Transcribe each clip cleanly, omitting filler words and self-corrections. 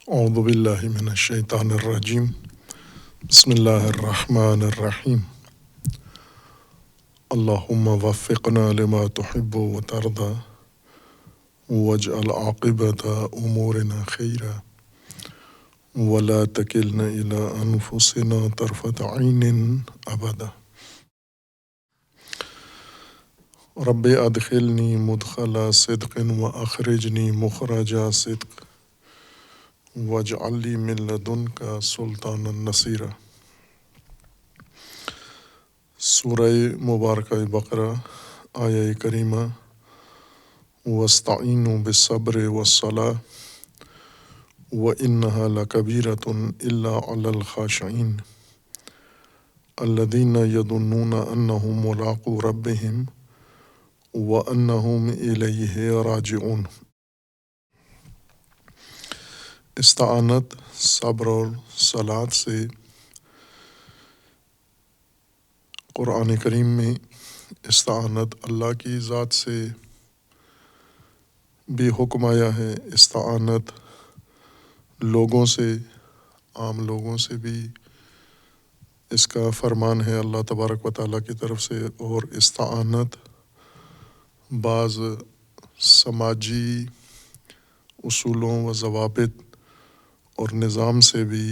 اعوذ باللہ من الشیطان الرجیم بسم اللہ الرحمن الرحیم اللہم وفقنا لما تحب وترضى واجعل عاقبۃ امورنا خیرا ولا تکلنا الی انفسنا طرفۃ عین ابدا رب ادخلنی مدخل صدق واخرجنی مخرج صدق واجعل لی من لدنک سلطانا نصیرا۔ سورہ مبارکہ بقرہ آیہ کریمہ وَاسْتَعِینُوا بِالصَّبْرِ وَالصَّلَاةِ وَإِنَّهَا لَكَبِیرَةٌ إِلَّا عَلَى الْخَاشِعِینَ الَّذِینَ یَظُنُّونَ أَنَّهُم مُّلَاقُو رَبِّهِمْ وَأَنَّهُمْ إِلَیہِ رَاجِعُونَ۔ استعانت صبر اور صلات سے قرآن کریم میں استعانت اللہ کی ذات سے بھی حکم آیا ہے، استعانت لوگوں سے، عام لوگوں سے بھی اس کا فرمان ہے اللہ تبارک و تعالیٰ کی طرف سے، اور استعانت بعض سماجی اصولوں و ضوابط اور نظام سے بھی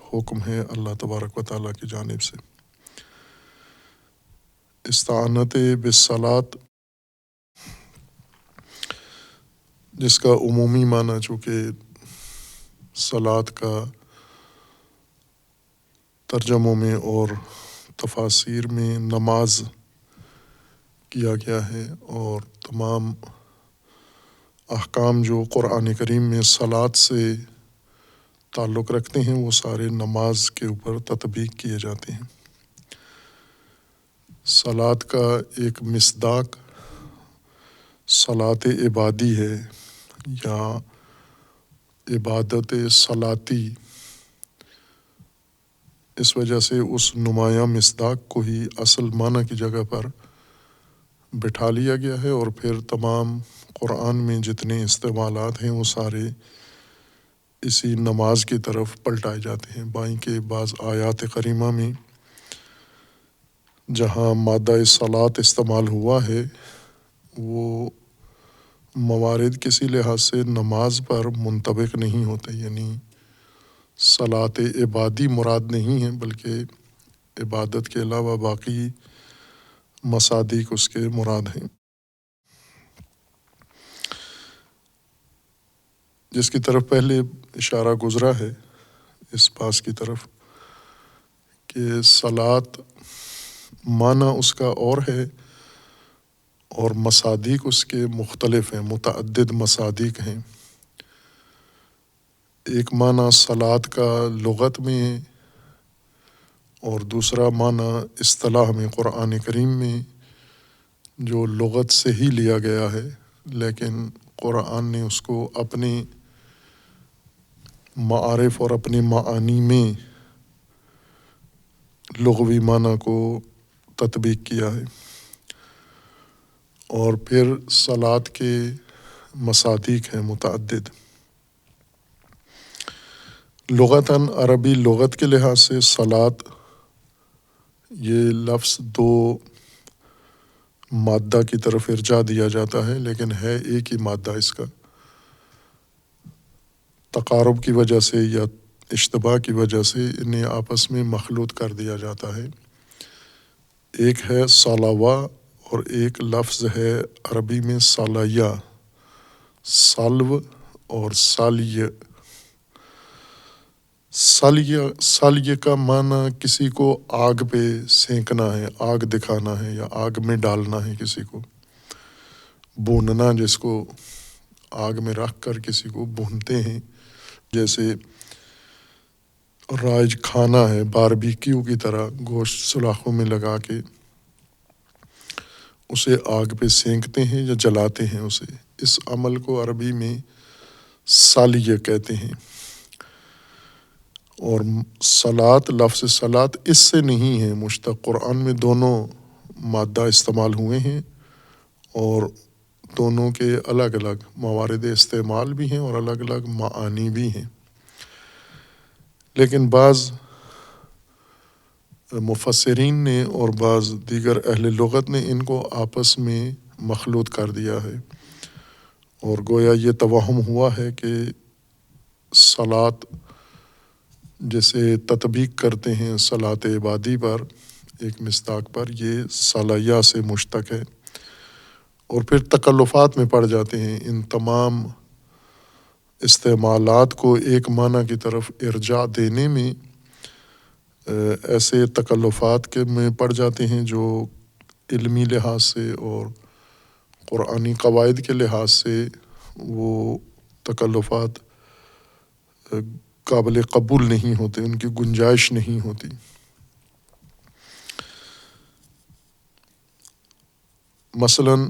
حکم ہے اللہ تبارک و تعالیٰ کی جانب سے۔ استعانت بالصلاۃ جس کا عمومی معنی چونکہ صلاۃ کا ترجموں میں اور تفاسیر میں نماز کیا گیا ہے، اور تمام احکام جو قرآن کریم میں صلاۃ سے تعلق رکھتے ہیں وہ سارے نماز کے اوپر تطبیق کیے جاتے ہیں۔ صلاۃ کا ایک مصداق صلاۃ عبادی ہے یا عبادت صلاتی، اس وجہ سے اس نمایاں مصداق کو ہی اصل معنی کی جگہ پر بٹھا لیا گیا ہے، اور پھر تمام قرآن میں جتنے استعمالات ہیں وہ سارے اسی نماز کی طرف پلٹائے جاتے ہیں۔ بائیں کے بعض آیات کریمہ میں جہاں مادہ صلاۃ استعمال ہوا ہے وہ موارد کسی لحاظ سے نماز پر منطبق نہیں ہوتے، یعنی صلاۃ عبادی مراد نہیں ہے بلکہ عبادت کے علاوہ باقی مصادیق اس کے مراد ہیں، جس کی طرف پہلے اشارہ گزرا ہے اس بات کی طرف کہ صلاۃ معنی اس کا اور ہے اور مصادیق اس کے مختلف ہیں، متعدد مصادیق ہیں۔ ایک معنی صلاۃ کا لغت میں اور دوسرا معنی اصطلاح میں قرآن کریم میں جو لغت سے ہی لیا گیا ہے، لیکن قرآن نے اس کو اپنے معارف اور اپنے معانی میں لغوی معنی کو تطبیق کیا ہے۔ اور پھر صلاۃ کے مصادیق ہیں متعدد۔ لغتاً عربی لغت کے لحاظ سے صلاۃ یہ لفظ دو مادہ کی طرف ارجاع دیا جاتا ہے، لیکن ہے ایک ہی مادہ، اس کا تقارب کی وجہ سے یا اشتباہ کی وجہ سے انہیں آپس میں مخلوط کر دیا جاتا ہے۔ ایک ہے صلوہ اور ایک لفظ ہے عربی میں صلیہ، سلو اور سالیہ۔ سالیہ کا معنی کسی کو آگ پہ سینکنا ہے، آگ دکھانا ہے یا آگ میں ڈالنا ہے، کسی کو بھوننا، جس کو آگ میں رکھ کر کسی کو بھونتے ہیں، جیسے رائج کھانا ہے باربیکیو کی طرح، گوشت سلاخوں میں لگا کے اسے آگ پہ سینکتے ہیں یا جلاتے ہیں اسے، اس عمل کو عربی میں سالیہ کہتے ہیں۔ اور صلاۃ، لفظ صلاۃ اس سے نہیں ہے مشتق، قرآن میں دونوں مادہ استعمال ہوئے ہیں اور دونوں کے الگ الگ موارد استعمال بھی ہیں اور الگ الگ معانی بھی ہیں۔ لیکن بعض مفسرین نے اور بعض دیگر اہل لغت نے ان کو آپس میں مخلوط کر دیا ہے، اور گویا یہ توہم ہوا ہے کہ صلاۃ جیسے تطبیق کرتے ہیں صلاۃ عبادی پر، ایک مصداق پر، یہ صلاحیہ سے مشتق ہے، اور پھر تکلفات میں پڑ جاتے ہیں۔ ان تمام استعمالات کو ایک معنی کی طرف ارجاع دینے میں ایسے تکلفات کے میں پڑ جاتے ہیں جو علمی لحاظ سے اور قرآنی قواعد کے لحاظ سے وہ تکلفات قابل قبول نہیں ہوتے، ان کی گنجائش نہیں ہوتی۔ مثلاً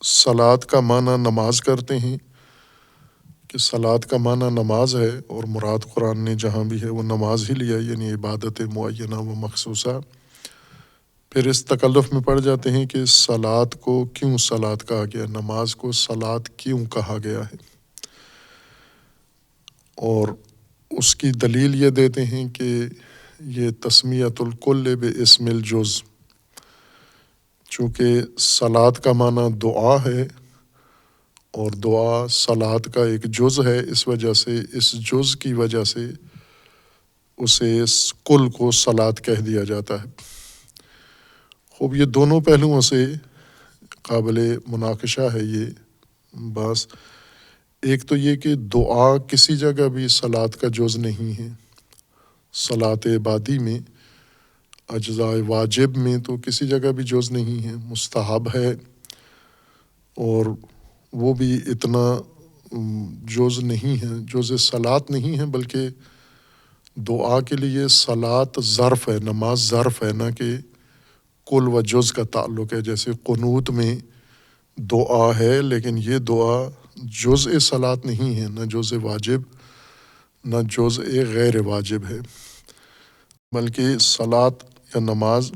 صلاۃ کا معنی نماز کرتے ہیں کہ صلاۃ کا معنی نماز ہے، اور مراد قرآن نے جہاں بھی ہے وہ نماز ہی لیا، یعنی عبادت معینہ و مخصوصہ۔ پھر اس تکلف میں پڑ جاتے ہیں کہ صلاۃ کو کیوں صلاۃ کہا گیا، نماز کو صلاۃ کیوں کہا گیا ہے، اور اس کی دلیل یہ دیتے ہیں کہ یہ تسمیۃ الکل باسم الجز، چونکہ صلاۃ کا معنی دعا ہے اور دعا صلاۃ کا ایک جز ہے، اس وجہ سے اس جز کی وجہ سے اسے کل کو صلاۃ کہہ دیا جاتا ہے۔ خوب یہ دونوں پہلوؤں سے قابل مناقشہ ہے یہ بحث۔ ایک تو یہ کہ دعا کسی جگہ بھی صلاۃ کا جز نہیں ہے، صلاۃ عبادی میں اجزاء واجب میں تو کسی جگہ بھی جز نہیں ہے، مستحب ہے، اور وہ بھی اتنا جز نہیں ہے، جز صلاۃ نہیں ہے، بلکہ دعا کے لیے صلاۃ ظرف ہے، نماز ظرف ہے، نہ کہ کل و جز کا تعلق ہے۔ جیسے قنوت میں دعا ہے، لیکن یہ دعا جزء صلاۃ نہیں ہے، نہ جزء واجب نہ جزء غیر واجب ہے، بلکہ صلاۃ یا نماز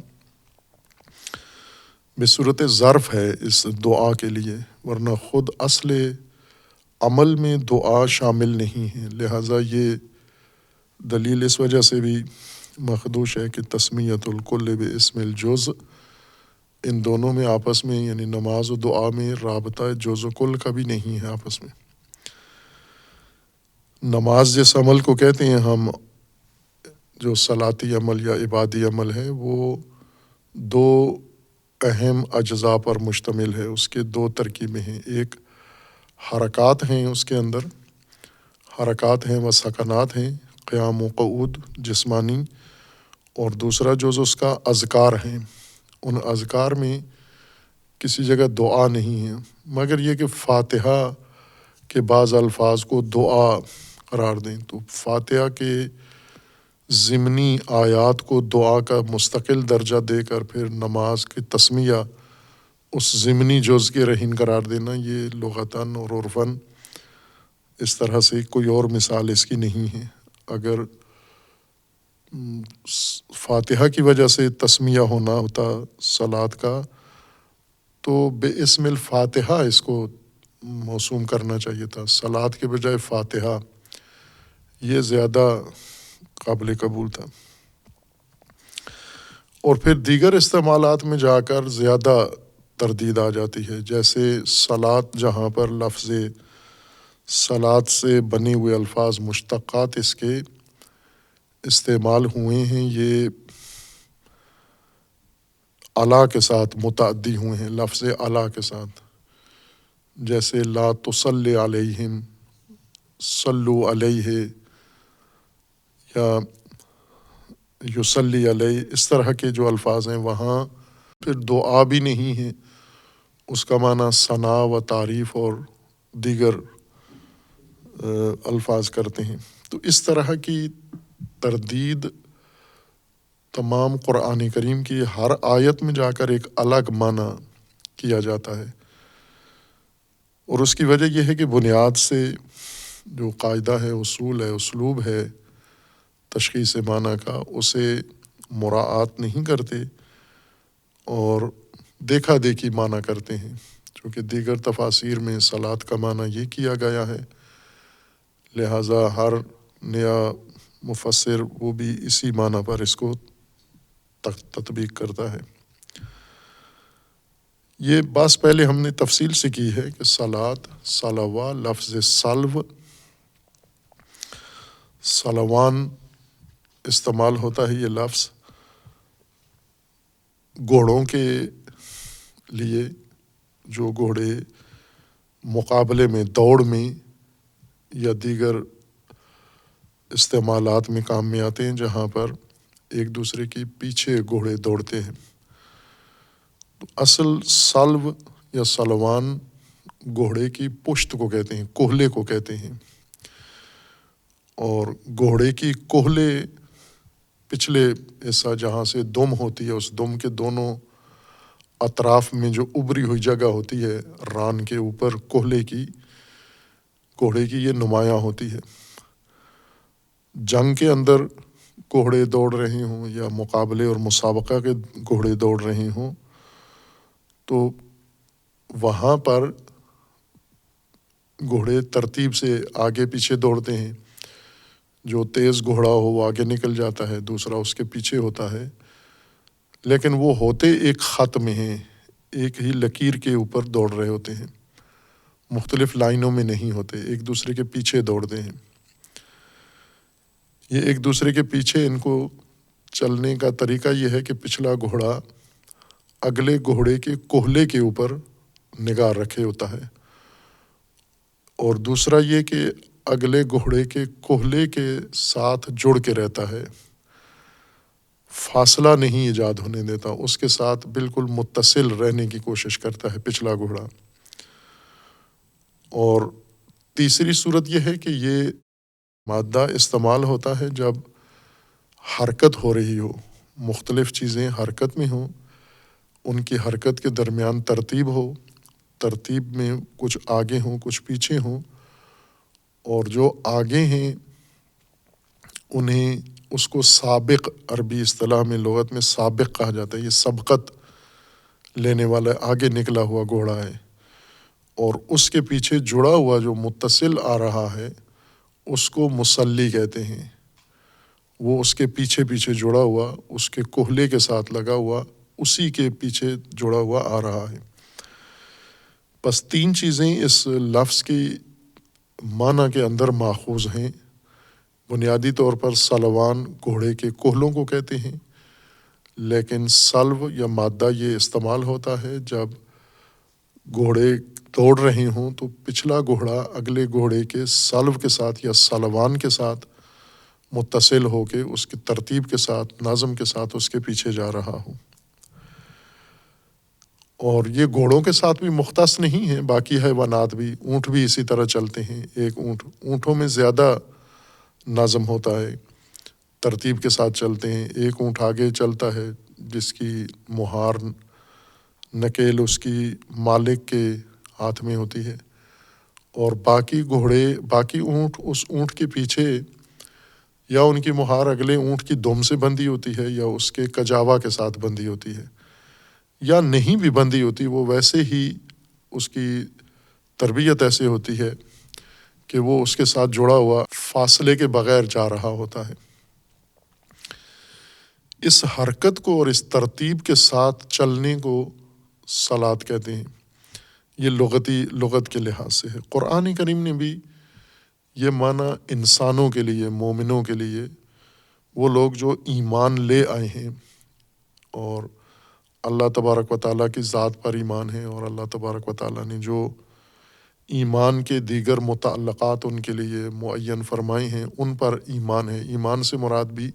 بصورت ظرف ہے اس دعا کے لیے، ورنہ خود اصل عمل میں دعا شامل نہیں ہے۔ لہٰذا یہ دلیل اس وجہ سے بھی مخدوش ہے کہ تسمیۃ الکل باسم الجز، ان دونوں میں آپس میں، یعنی نماز و دعا میں رابطہ جز و کل کا بھی نہیں ہے آپس میں۔ نماز جس عمل کو کہتے ہیں ہم، جو صلاتی عمل یا عبادی عمل ہے، وہ دو اہم اجزاء پر مشتمل ہے، اس کے دو ترکیبیں ہیں۔ ایک حرکات ہیں، اس کے اندر حرکات ہیں و سکنات ہیں، قیام و قعود جسمانی، اور دوسرا جز اس کا اذکار ہیں۔ ان اذکار میں کسی جگہ دعا نہیں ہے، مگر یہ کہ فاتحہ کے بعض الفاظ کو دعا قرار دیں، تو فاتحہ کے ضمنی آیات کو دعا کا مستقل درجہ دے کر پھر نماز کی تسمیہ اس ضمنی جز کے رہن قرار دینا، یہ لغتاً اور عرفاً اس طرح سے کوئی اور مثال اس کی نہیں ہے۔ اگر فاتحہ کی وجہ سے تسمیہ ہونا ہوتا صلاۃ کا، تو باسم الفاتحہ اس کو موسوم کرنا چاہیے تھا، صلاۃ کے بجائے فاتحہ، یہ زیادہ قابل قبول تھا۔ اور پھر دیگر استعمالات میں جا کر زیادہ تردید آ جاتی ہے، جیسے صلاۃ جہاں پر لفظ صلاۃ سے بنے ہوئے الفاظ مشتقات اس کے استعمال ہوئے ہیں، یہ علی کے ساتھ متعدی ہوئے ہیں، لفظ علی کے ساتھ، جیسے لا تصلی علیہم، صلو علیہ، یا یصلی علیہ، اس طرح کے جو الفاظ ہیں وہاں پھر دعا بھی نہیں ہے، اس کا معنی ثنا و تعریف اور دیگر الفاظ کرتے ہیں۔ تو اس طرح کی تردید تمام قرآن کریم کی ہر آیت میں جا کر ایک الگ معنی کیا جاتا ہے، اور اس کی وجہ یہ ہے کہ بنیاد سے جو قاعدہ ہے، اصول ہے، اسلوب ہے تشخیص معنی کا، اسے مراعات نہیں کرتے اور دیکھا دیکھی معنی کرتے ہیں، چونکہ دیگر تفاسیر میں صلاۃ کا معنی یہ کیا گیا ہے، لہٰذا ہر نیا مفسر وہ بھی اسی معنی پر اس کو تطبیق کرتا ہے۔ یہ بات پہلے ہم نے تفصیل سے کی ہے کہ صلات، صلوا، لفظ صلو، صلوان استعمال ہوتا ہے یہ لفظ گھوڑوں کے لیے، جو گھوڑے مقابلے میں، دوڑ میں یا دیگر استعمالات میں کام میں آتے ہیں، جہاں پر ایک دوسرے کے پیچھے گھوڑے دوڑتے ہیں۔ تو اصل سلو یا سلوان گھوڑے کی پشت کو کہتے ہیں، کوہلے کو کہتے ہیں، اور گھوڑے کی کوہلے پچھلے حصہ جہاں سے دم ہوتی ہے، اس دم کے دونوں اطراف میں جو ابری ہوئی جگہ ہوتی ہے ران کے اوپر، کوہلے کی، گھوڑے کی یہ نمایاں ہوتی ہے۔ جنگ کے اندر گھوڑے دوڑ رہے ہوں یا مقابلے اور مسابقہ کے گھوڑے دوڑ رہے ہوں تو وہاں پر گھوڑے ترتیب سے آگے پیچھے دوڑتے ہیں، جو تیز گھوڑا ہو وہ آگے نکل جاتا ہے، دوسرا اس کے پیچھے ہوتا ہے، لیکن وہ ہوتے ایک خط میں ہیں، ایک ہی لکیر کے اوپر دوڑ رہے ہوتے ہیں، مختلف لائنوں میں نہیں ہوتے، ایک دوسرے کے پیچھے دوڑتے ہیں۔ یہ ایک دوسرے کے پیچھے ان کو چلنے کا طریقہ یہ ہے کہ پچھلا گھوڑا اگلے گھوڑے کے کوہلے کے اوپر نگاہ رکھے ہوتا ہے، اور دوسرا یہ کہ اگلے گھوڑے کے کوہلے کے ساتھ جڑ کے رہتا ہے، فاصلہ نہیں ایجاد ہونے دیتا، اس کے ساتھ بالکل متصل رہنے کی کوشش کرتا ہے پچھلا گھوڑا۔ اور تیسری صورت یہ ہے کہ یہ مادہ استعمال ہوتا ہے جب حرکت ہو رہی ہو، مختلف چیزیں حرکت میں ہوں، ان کی حرکت کے درمیان ترتیب ہو، ترتیب میں کچھ آگے ہوں کچھ پیچھے ہوں، اور جو آگے ہیں انہیں اس کو سابق، عربی اصطلاح میں لغت میں سابق کہا جاتا ہے، یہ سبقت لینے والا آگے نکلا ہوا گھوڑا ہے، اور اس کے پیچھے جڑا ہوا جو متصل آ رہا ہے اس کو مسلی کہتے ہیں، وہ اس کے پیچھے پیچھے جڑا ہوا، اس کے کوہلے کے ساتھ لگا ہوا، اسی کے پیچھے جڑا ہوا آ رہا ہے۔ بس تین چیزیں اس لفظ کی معنی کے اندر ماخوذ ہیں۔ بنیادی طور پر سلوان گھوڑے کے کوہلوں کو کہتے ہیں، لیکن سلو یا مادہ یہ استعمال ہوتا ہے جب گھوڑے دوڑ رہے ہوں تو پچھلا گھوڑا اگلے گھوڑے کے سلو کے ساتھ یا سلوان کے ساتھ متصل ہو کے اس کی ترتیب کے ساتھ، نظم کے ساتھ اس کے پیچھے جا رہا ہو۔ اور یہ گھوڑوں کے ساتھ بھی مختص نہیں ہے، باقی حیوانات بھی، اونٹ بھی اسی طرح چلتے ہیں۔ ایک اونٹوں میں زیادہ نظم ہوتا ہے، ترتیب کے ساتھ چلتے ہیں، ایک اونٹ آگے چلتا ہے جس کی مہار نکیل اس کی مالک کے ہاتھ میں ہوتی ہے، اور باقی اونٹ اس اونٹ کے پیچھے یا ان کی مہار اگلے اونٹ کی دم سے بندھی ہوتی ہے یا اس کے کجاوا کے ساتھ بندھی ہوتی ہے، یا نہیں بھی بندھی ہوتی، وہ ویسے ہی اس کی تربیت ایسے ہوتی ہے کہ وہ اس کے ساتھ جڑا ہوا فاصلے کے بغیر جا رہا ہوتا ہے۔ اس حرکت کو اور اس ترتیب کے ساتھ چلنے کو صلات کہتے ہیں۔ یہ لغت کے لحاظ سے ہے۔ قرآن کریم نے بھی یہ معنی انسانوں کے لیے، مومنوں کے لیے، وہ لوگ جو ایمان لے آئے ہیں اور اللہ تبارک و تعالیٰ کی ذات پر ایمان ہے، اور اللہ تبارک و تعالیٰ نے جو ایمان کے دیگر متعلقات ان کے لیے معین فرمائے ہیں ان پر ایمان ہے۔ ایمان سے مراد بھی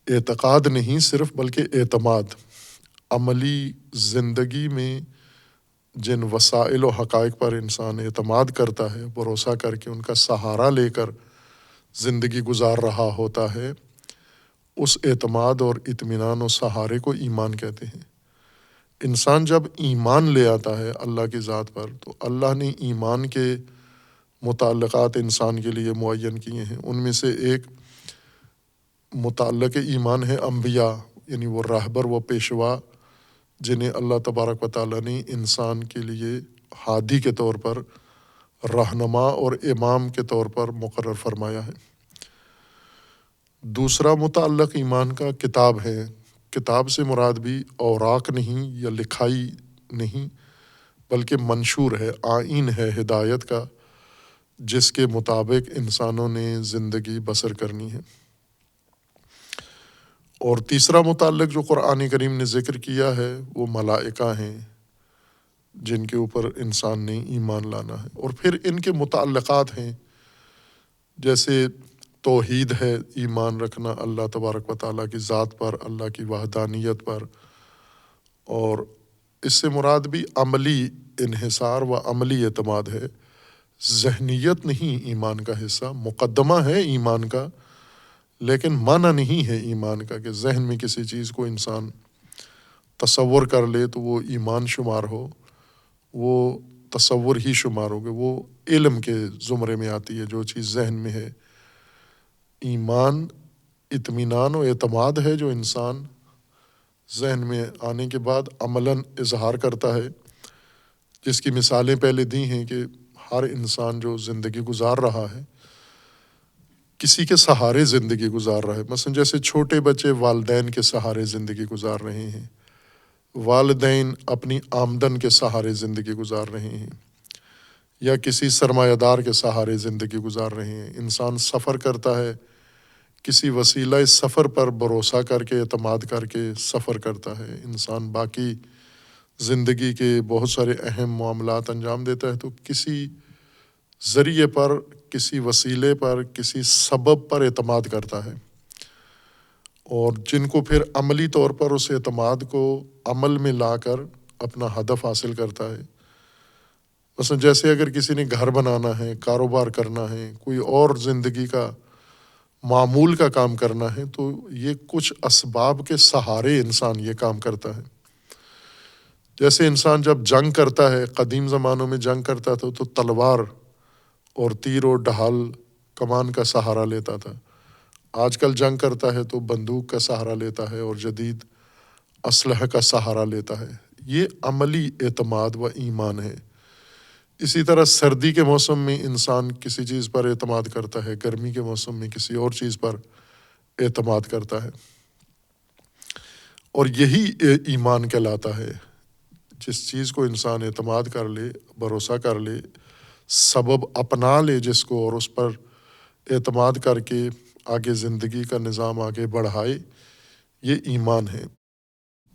اعتقاد نہیں صرف، بلکہ اعتماد، عملی زندگی میں جن وسائل و حقائق پر انسان اعتماد کرتا ہے، بھروسہ کر کے ان کا سہارا لے کر زندگی گزار رہا ہوتا ہے، اس اعتماد اور اطمینان و سہارے کو ایمان کہتے ہیں۔ انسان جب ایمان لے آتا ہے اللہ کی ذات پر تو اللہ نے ایمان کے متعلقات انسان کے لیے معین کیے ہیں۔ ان میں سے ایک متعلق ایمان ہے انبیاء، یعنی وہ راہبر و پیشوا جنہیں اللہ تبارک و تعالیٰ نے انسان کے لیے ہادی کے طور پر رہنما اور امام کے طور پر مقرر فرمایا ہے۔ دوسرا متعلق ایمان کا کتاب ہے۔ کتاب سے مراد بھی اوراق نہیں یا لکھائی نہیں، بلکہ منشور ہے، آئین ہے ہدایت کا، جس کے مطابق انسانوں نے زندگی بسر کرنی ہے۔ اور تیسرا متعلق جو قرآن کریم نے ذکر کیا ہے وہ ملائکہ ہیں، جن کے اوپر انسان نے ایمان لانا ہے۔ اور پھر ان کے متعلقات ہیں، جیسے توحید ہے، ایمان رکھنا اللہ تبارک و تعالیٰ کی ذات پر، اللہ کی وحدانیت پر، اور اس سے مراد بھی عملی انحصار و عملی اعتماد ہے، ذہنیت نہیں ایمان کا حصہ، مقدمہ ہے ایمان کا لیکن معنی نہیں ہے ایمان کا کہ ذہن میں کسی چیز کو انسان تصور کر لے تو وہ ایمان شمار ہو، وہ تصور ہی شمار ہوگا، وہ علم کے زمرے میں آتی ہے جو چیز ذہن میں ہے۔ ایمان اطمینان و اعتماد ہے جو انسان ذہن میں آنے کے بعد عملاً اظہار کرتا ہے، جس کی مثالیں پہلے دی ہیں کہ ہر انسان جو زندگی گزار رہا ہے کسی کے سہارے زندگی گزار رہا ہے۔ مثلا جیسے چھوٹے بچے والدین کے سہارے زندگی گزار رہے ہیں، والدین اپنی آمدن کے سہارے زندگی گزار رہے ہیں، یا کسی سرمایہ دار کے سہارے زندگی گزار رہے ہیں۔ انسان سفر کرتا ہے، کسی وسیلہ سفر پر بھروسہ کر کے اعتماد کر کے سفر کرتا ہے۔ انسان باقی زندگی کے بہت سارے اہم معاملات انجام دیتا ہے تو کسی ذریعے پر، کسی وسیلے پر، کسی سبب پر اعتماد کرتا ہے، اور جن کو پھر عملی طور پر اس اعتماد کو عمل میں لا کر اپنا ہدف حاصل کرتا ہے۔ مثلا جیسے اگر کسی نے گھر بنانا ہے، کاروبار کرنا ہے، کوئی اور زندگی کا معمول کا کام کرنا ہے، تو یہ کچھ اسباب کے سہارے انسان یہ کام کرتا ہے۔ جیسے انسان جب جنگ کرتا ہے، قدیم زمانوں میں جنگ کرتا تھا تو تلوار اور تیر و ڈھال کمان کا سہارا لیتا تھا۔ آج کل جنگ کرتا ہے تو بندوق کا سہارا لیتا ہے اور جدید اسلحہ کا سہارا لیتا ہے۔ یہ عملی اعتماد و ایمان ہے۔ اسی طرح سردی کے موسم میں انسان کسی چیز پر اعتماد کرتا ہے، گرمی کے موسم میں کسی اور چیز پر اعتماد کرتا ہے، اور یہی ایمان کہلاتا ہے۔ جس چیز کو انسان اعتماد کر لے، بھروسہ کر لے، سبب اپنا لے جس کو، اور اس پر اعتماد کر کے آگے زندگی کا نظام آگے بڑھائے، یہ ایمان ہے۔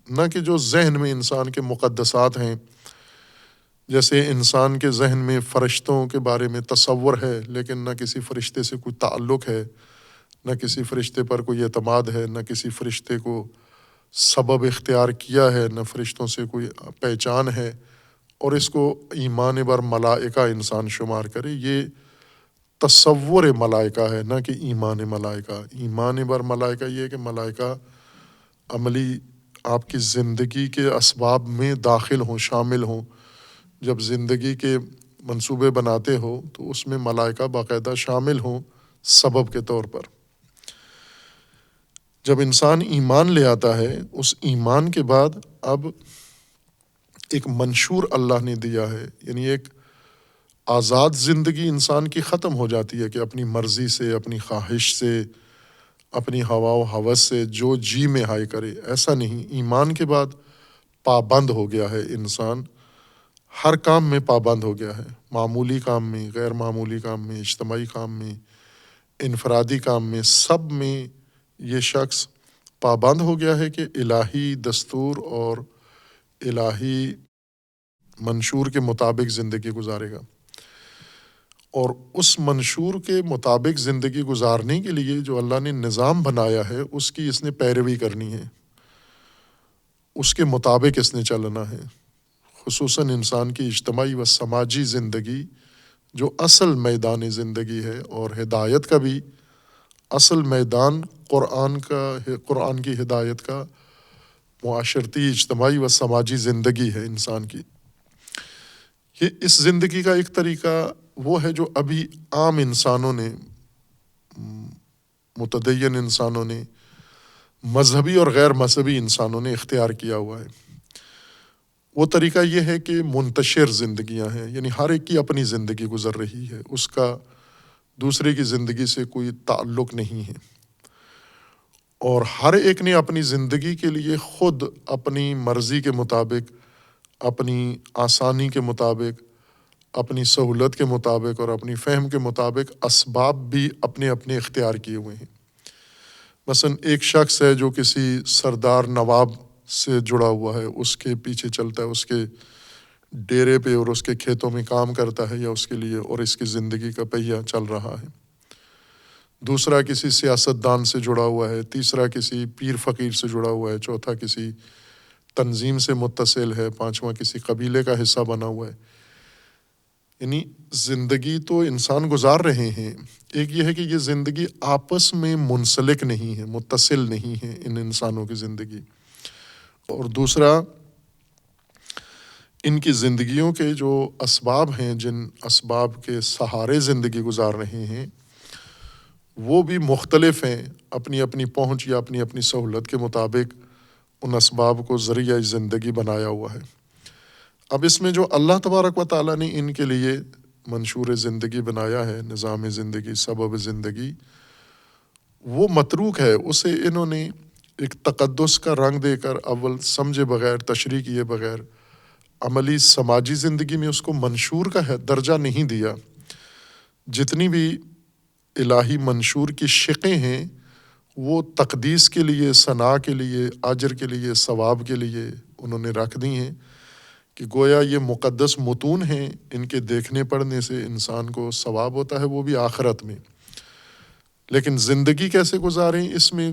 نہ کہ جو ذہن میں انسان کے مقدسات ہیں، جیسے انسان کے ذہن میں فرشتوں کے بارے میں تصور ہے لیکن نہ کسی فرشتے سے کوئی تعلق ہے، نہ کسی فرشتے پر کوئی اعتماد ہے، نہ کسی فرشتے کو سبب اختیار کیا ہے، نہ فرشتوں سے کوئی پہچان ہے، اور اس کو ایمان بر ملائکہ انسان شمار کرے، یہ تصور ملائکہ ہے، نہ کہ ایمان ملائکہ۔ ایمان بر ملائکہ یہ ہے کہ ملائکہ عملی آپ کی زندگی کے اسباب میں داخل ہوں، شامل ہوں۔ جب زندگی کے منصوبے بناتے ہو تو اس میں ملائکہ باقاعدہ شامل ہوں سبب کے طور پر۔ جب انسان ایمان لے آتا ہے، اس ایمان کے بعد اب ایک منشور اللہ نے دیا ہے، یعنی ایک آزاد زندگی انسان کی ختم ہو جاتی ہے کہ اپنی مرضی سے، اپنی خواہش سے، اپنی ہوا و ہوس سے جو جی میں ہائے کرے، ایسا نہیں۔ ایمان کے بعد پابند ہو گیا ہے انسان، ہر کام میں پابند ہو گیا ہے، معمولی کام میں، غیر معمولی کام میں، اجتماعی کام میں، انفرادی کام میں، سب میں یہ شخص پابند ہو گیا ہے کہ الہی دستور اور الہی منشور کے مطابق زندگی گزارے گا، اور اس منشور کے مطابق زندگی گزارنے کے لیے جو اللہ نے نظام بنایا ہے اس کی اس نے پیروی کرنی ہے، اس کے مطابق اس نے چلنا ہے۔ خصوصاً انسان کی اجتماعی و سماجی زندگی جو اصل میدان زندگی ہے، اور ہدایت کا بھی اصل میدان قرآن کی ہدایت کا معاشرتی، اجتماعی و سماجی زندگی ہے انسان کی۔ یہ اس زندگی کا ایک طریقہ وہ ہے جو ابھی عام انسانوں نے، متدین انسانوں نے، مذہبی اور غیر مذہبی انسانوں نے اختیار کیا ہوا ہے۔ وہ طریقہ یہ ہے کہ منتشر زندگیاں ہیں، یعنی ہر ایک کی اپنی زندگی گزر رہی ہے، اس کا دوسرے کی زندگی سے کوئی تعلق نہیں ہے، اور ہر ایک نے اپنی زندگی کے لیے خود اپنی مرضی کے مطابق، اپنی آسانی کے مطابق، اپنی سہولت کے مطابق اور اپنی فہم کے مطابق اسباب بھی اپنے اپنے اختیار کیے ہوئے ہیں۔ مثلا ایک شخص ہے جو کسی سردار نواب سے جڑا ہوا ہے، اس کے پیچھے چلتا ہے، اس کے ڈیرے پہ اور اس کے کھیتوں میں کام کرتا ہے یا اس کے لیے، اور اس کی زندگی کا پہیہ چل رہا ہے۔ دوسرا کسی سیاست دان سے جڑا ہوا ہے، تیسرا کسی پیر فقیر سے جڑا ہوا ہے، چوتھا کسی تنظیم سے متصل ہے، پانچواں کسی قبیلے کا حصہ بنا ہوا ہے۔ یعنی زندگی تو انسان گزار رہے ہیں، ایک یہ ہے کہ یہ زندگی آپس میں منسلک نہیں ہے، متصل نہیں ہے ان انسانوں کی زندگی، اور دوسرا ان کی زندگیوں کے جو اسباب ہیں، جن اسباب کے سہارے زندگی گزار رہے ہیں، وہ بھی مختلف ہیں، اپنی اپنی پہنچ یا اپنی اپنی سہولت کے مطابق ان اسباب کو ذریعہ زندگی بنایا ہوا ہے۔ اب اس میں جو اللہ تبارک و تعالیٰ نے ان کے لیے منشور زندگی بنایا ہے، نظام زندگی، سبب زندگی، وہ متروک ہے، اسے انہوں نے ایک تقدس کا رنگ دے کر اول سمجھے بغیر، تشریح کیے بغیر، عملی سماجی زندگی میں اس کو منشور کا درجہ نہیں دیا۔ جتنی بھی الہی منشور کی شقیں ہیں وہ تقدیس کے لیے، ثنا کے لیے، اجر کے لیے، ثواب کے لیے انہوں نے رکھ دی ہیں، کہ گویا یہ مقدس متون ہیں، ان کے دیکھنے پڑھنے سے انسان کو ثواب ہوتا ہے، وہ بھی آخرت میں۔ لیکن زندگی کیسے گزاریں، اس میں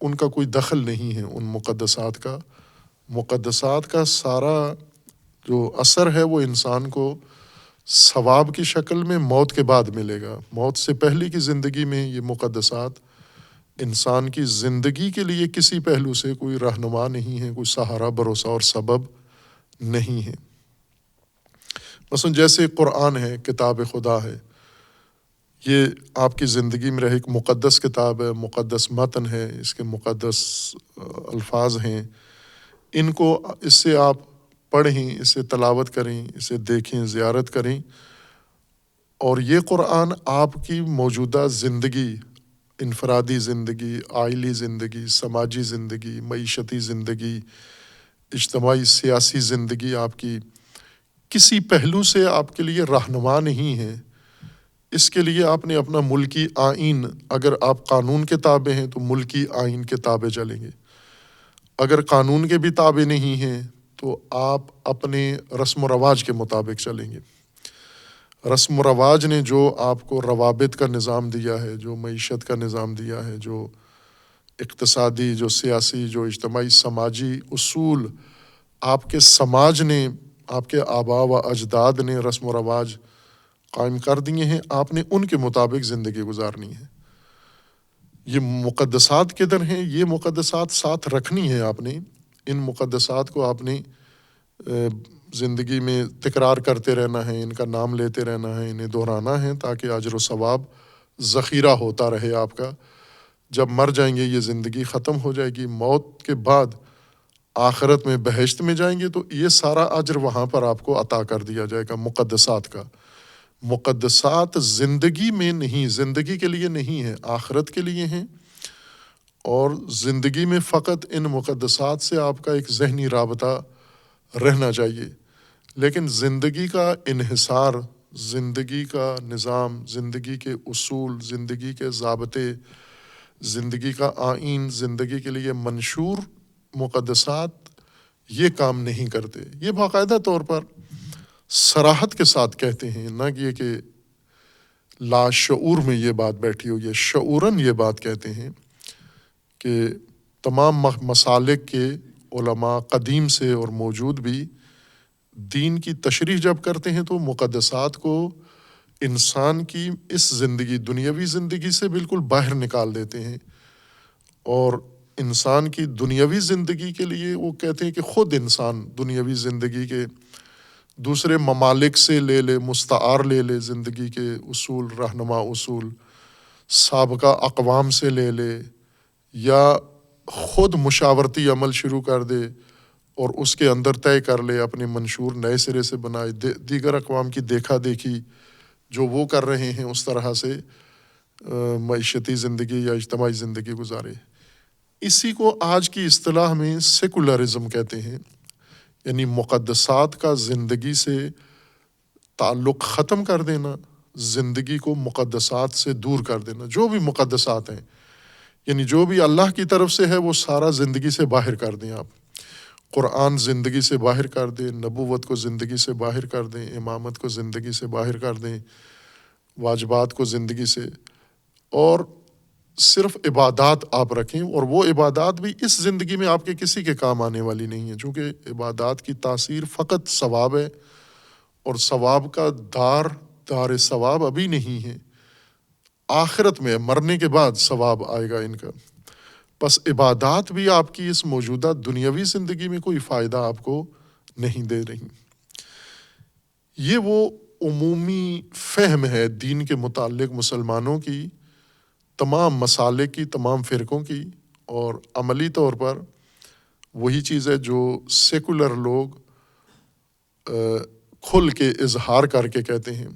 ان کا کوئی دخل نہیں ہے، ان مقدسات کا۔ مقدسات کا سارا جو اثر ہے وہ انسان کو ثواب کی شکل میں موت کے بعد ملے گا۔ موت سے پہلے کی زندگی میں یہ مقدسات انسان کی زندگی کے لیے کسی پہلو سے کوئی رہنما نہیں ہے، کوئی سہارا، بھروسہ اور سبب نہیں ہے۔ مثلا جیسے قرآن ہے، کتاب خدا ہے، یہ آپ کی زندگی میں رہے ایک مقدس کتاب ہے، مقدس متن ہے، اس کے مقدس الفاظ ہیں، ان کو اس سے آپ پڑھیں، اسے تلاوت کریں، اسے دیکھیں، زیارت کریں، اور یہ قرآن آپ کی موجودہ زندگی، انفرادی زندگی، عائلی زندگی، سماجی زندگی، معیشتی زندگی، اجتماعی سیاسی زندگی، آپ کی کسی پہلو سے آپ کے لیے رہنما نہیں ہے۔ اس کے لیے آپ نے اپنا ملکی آئین، اگر آپ قانون کے تابع ہیں تو ملکی آئین کے تابع چلیں گے، اگر قانون کے بھی تابع نہیں ہیں تو آپ اپنے رسم و رواج کے مطابق چلیں گے۔ رسم و رواج نے جو آپ کو روابط کا نظام دیا ہے، جو معیشت کا نظام دیا ہے، جو اقتصادی، جو سیاسی، جو اجتماعی سماجی اصول آپ کے سماج نے، آپ کے آباء و اجداد نے رسم و رواج قائم کر دیے ہیں، آپ نے ان کے مطابق زندگی گزارنی ہے۔ یہ مقدسات کدھر ہیں؟ یہ مقدسات ساتھ رکھنی ہے آپ نے، ان مقدسات کو آپ نے زندگی میں تکرار کرتے رہنا ہے، ان کا نام لیتے رہنا ہے، انہیں دہرانا ہے، تاکہ اجر و ثواب ذخیرہ ہوتا رہے آپ کا۔ جب مر جائیں گے یہ زندگی ختم ہو جائے گی، موت کے بعد آخرت میں بہشت میں جائیں گے تو یہ سارا اجر وہاں پر آپ کو عطا کر دیا جائے گا مقدسات کا۔ مقدسات زندگی میں نہیں، زندگی کے لیے نہیں ہے، آخرت کے لیے ہیں، اور زندگی میں فقط ان مقدسات سے آپ کا ایک ذہنی رابطہ رہنا چاہیے، لیکن زندگی کا انحصار، زندگی کا نظام، زندگی کے اصول، زندگی کے ضابطے، زندگی کا آئین، زندگی کے لیے منشور مقدسات یہ کام نہیں کرتے۔ یہ باقاعدہ طور پر صراحت کے ساتھ کہتے ہیں، نہ یہ کہ لاشعور میں یہ بات بیٹھی ہو، یہ شعوراً یہ بات کہتے ہیں کہ تمام مسالک کے علماء قدیم سے اور موجود بھی دین کی تشریح جب کرتے ہیں تو مقدسات کو انسان کی اس زندگی، دنیاوی زندگی سے بالکل باہر نکال دیتے ہیں، اور انسان کی دنیاوی زندگی کے لیے وہ کہتے ہیں کہ خود انسان دنیاوی زندگی کے دوسرے ممالک سے لے لے، مستعار لے لے، زندگی کے اصول، رہنما اصول سابقہ اقوام سے لے لے، یا خود مشاورتی عمل شروع کر دے اور اس کے اندر طے کر لے، اپنے منشور نئے سرے سے بنائے، دیگر اقوام کی دیکھا دیکھی جو وہ کر رہے ہیں اس طرح سے معیشتی زندگی یا اجتماعی زندگی گزارے۔ اسی کو آج کی اصطلاح میں سیکولرزم کہتے ہیں، یعنی مقدسات کا زندگی سے تعلق ختم کر دینا، زندگی کو مقدسات سے دور کر دینا۔ جو بھی مقدسات ہیں، یعنی جو بھی اللہ کی طرف سے ہے وہ سارا زندگی سے باہر کر دیں آپ۔ قرآن زندگی سے باہر کر دیں، نبوت کو زندگی سے باہر کر دیں، امامت کو زندگی سے باہر کر دیں، واجبات کو زندگی سے، اور صرف عبادات آپ رکھیں، اور وہ عبادات بھی اس زندگی میں آپ کے کسی کے کام آنے والی نہیں ہیں، چونکہ عبادات کی تاثیر فقط ثواب ہے، اور ثواب کا دار ثواب ابھی نہیں ہے، آخرت میں مرنے کے بعد ثواب آئے گا ان کا۔ پس عبادات بھی آپ کی اس موجودہ دنیاوی زندگی میں کوئی فائدہ آپ کو نہیں دے رہی۔ یہ وہ عمومی فہم ہے دین کے متعلق مسلمانوں کی، تمام مسالک کی، تمام فرقوں کی، اور عملی طور پر وہی چیز ہے جو سیکولر لوگ کھل کے اظہار کر کے کہتے ہیں۔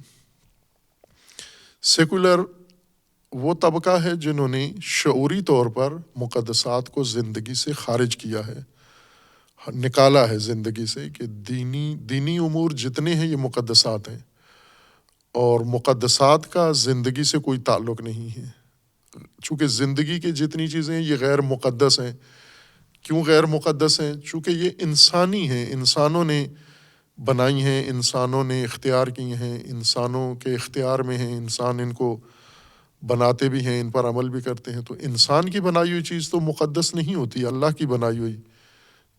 سیکولر وہ طبقہ ہے جنہوں نے شعوری طور پر مقدسات کو زندگی سے خارج کیا ہے، نکالا ہے زندگی سے، کہ دینی امور جتنے ہیں یہ مقدسات ہیں، اور مقدسات کا زندگی سے کوئی تعلق نہیں ہے۔ چونکہ زندگی کی جتنی چیزیں ہیں یہ غیر مقدس ہیں۔ کیوں غیر مقدس ہیں؟ چونکہ یہ انسانی ہیں، انسانوں نے بنائی ہیں، انسانوں نے اختیار کی ہیں، انسانوں کے اختیار میں ہیں، انسان ان کو بناتے بھی ہیں، ان پر عمل بھی کرتے ہیں۔ تو انسان کی بنائی ہوئی چیز تو مقدس نہیں ہوتی، اللہ کی بنائی ہوئی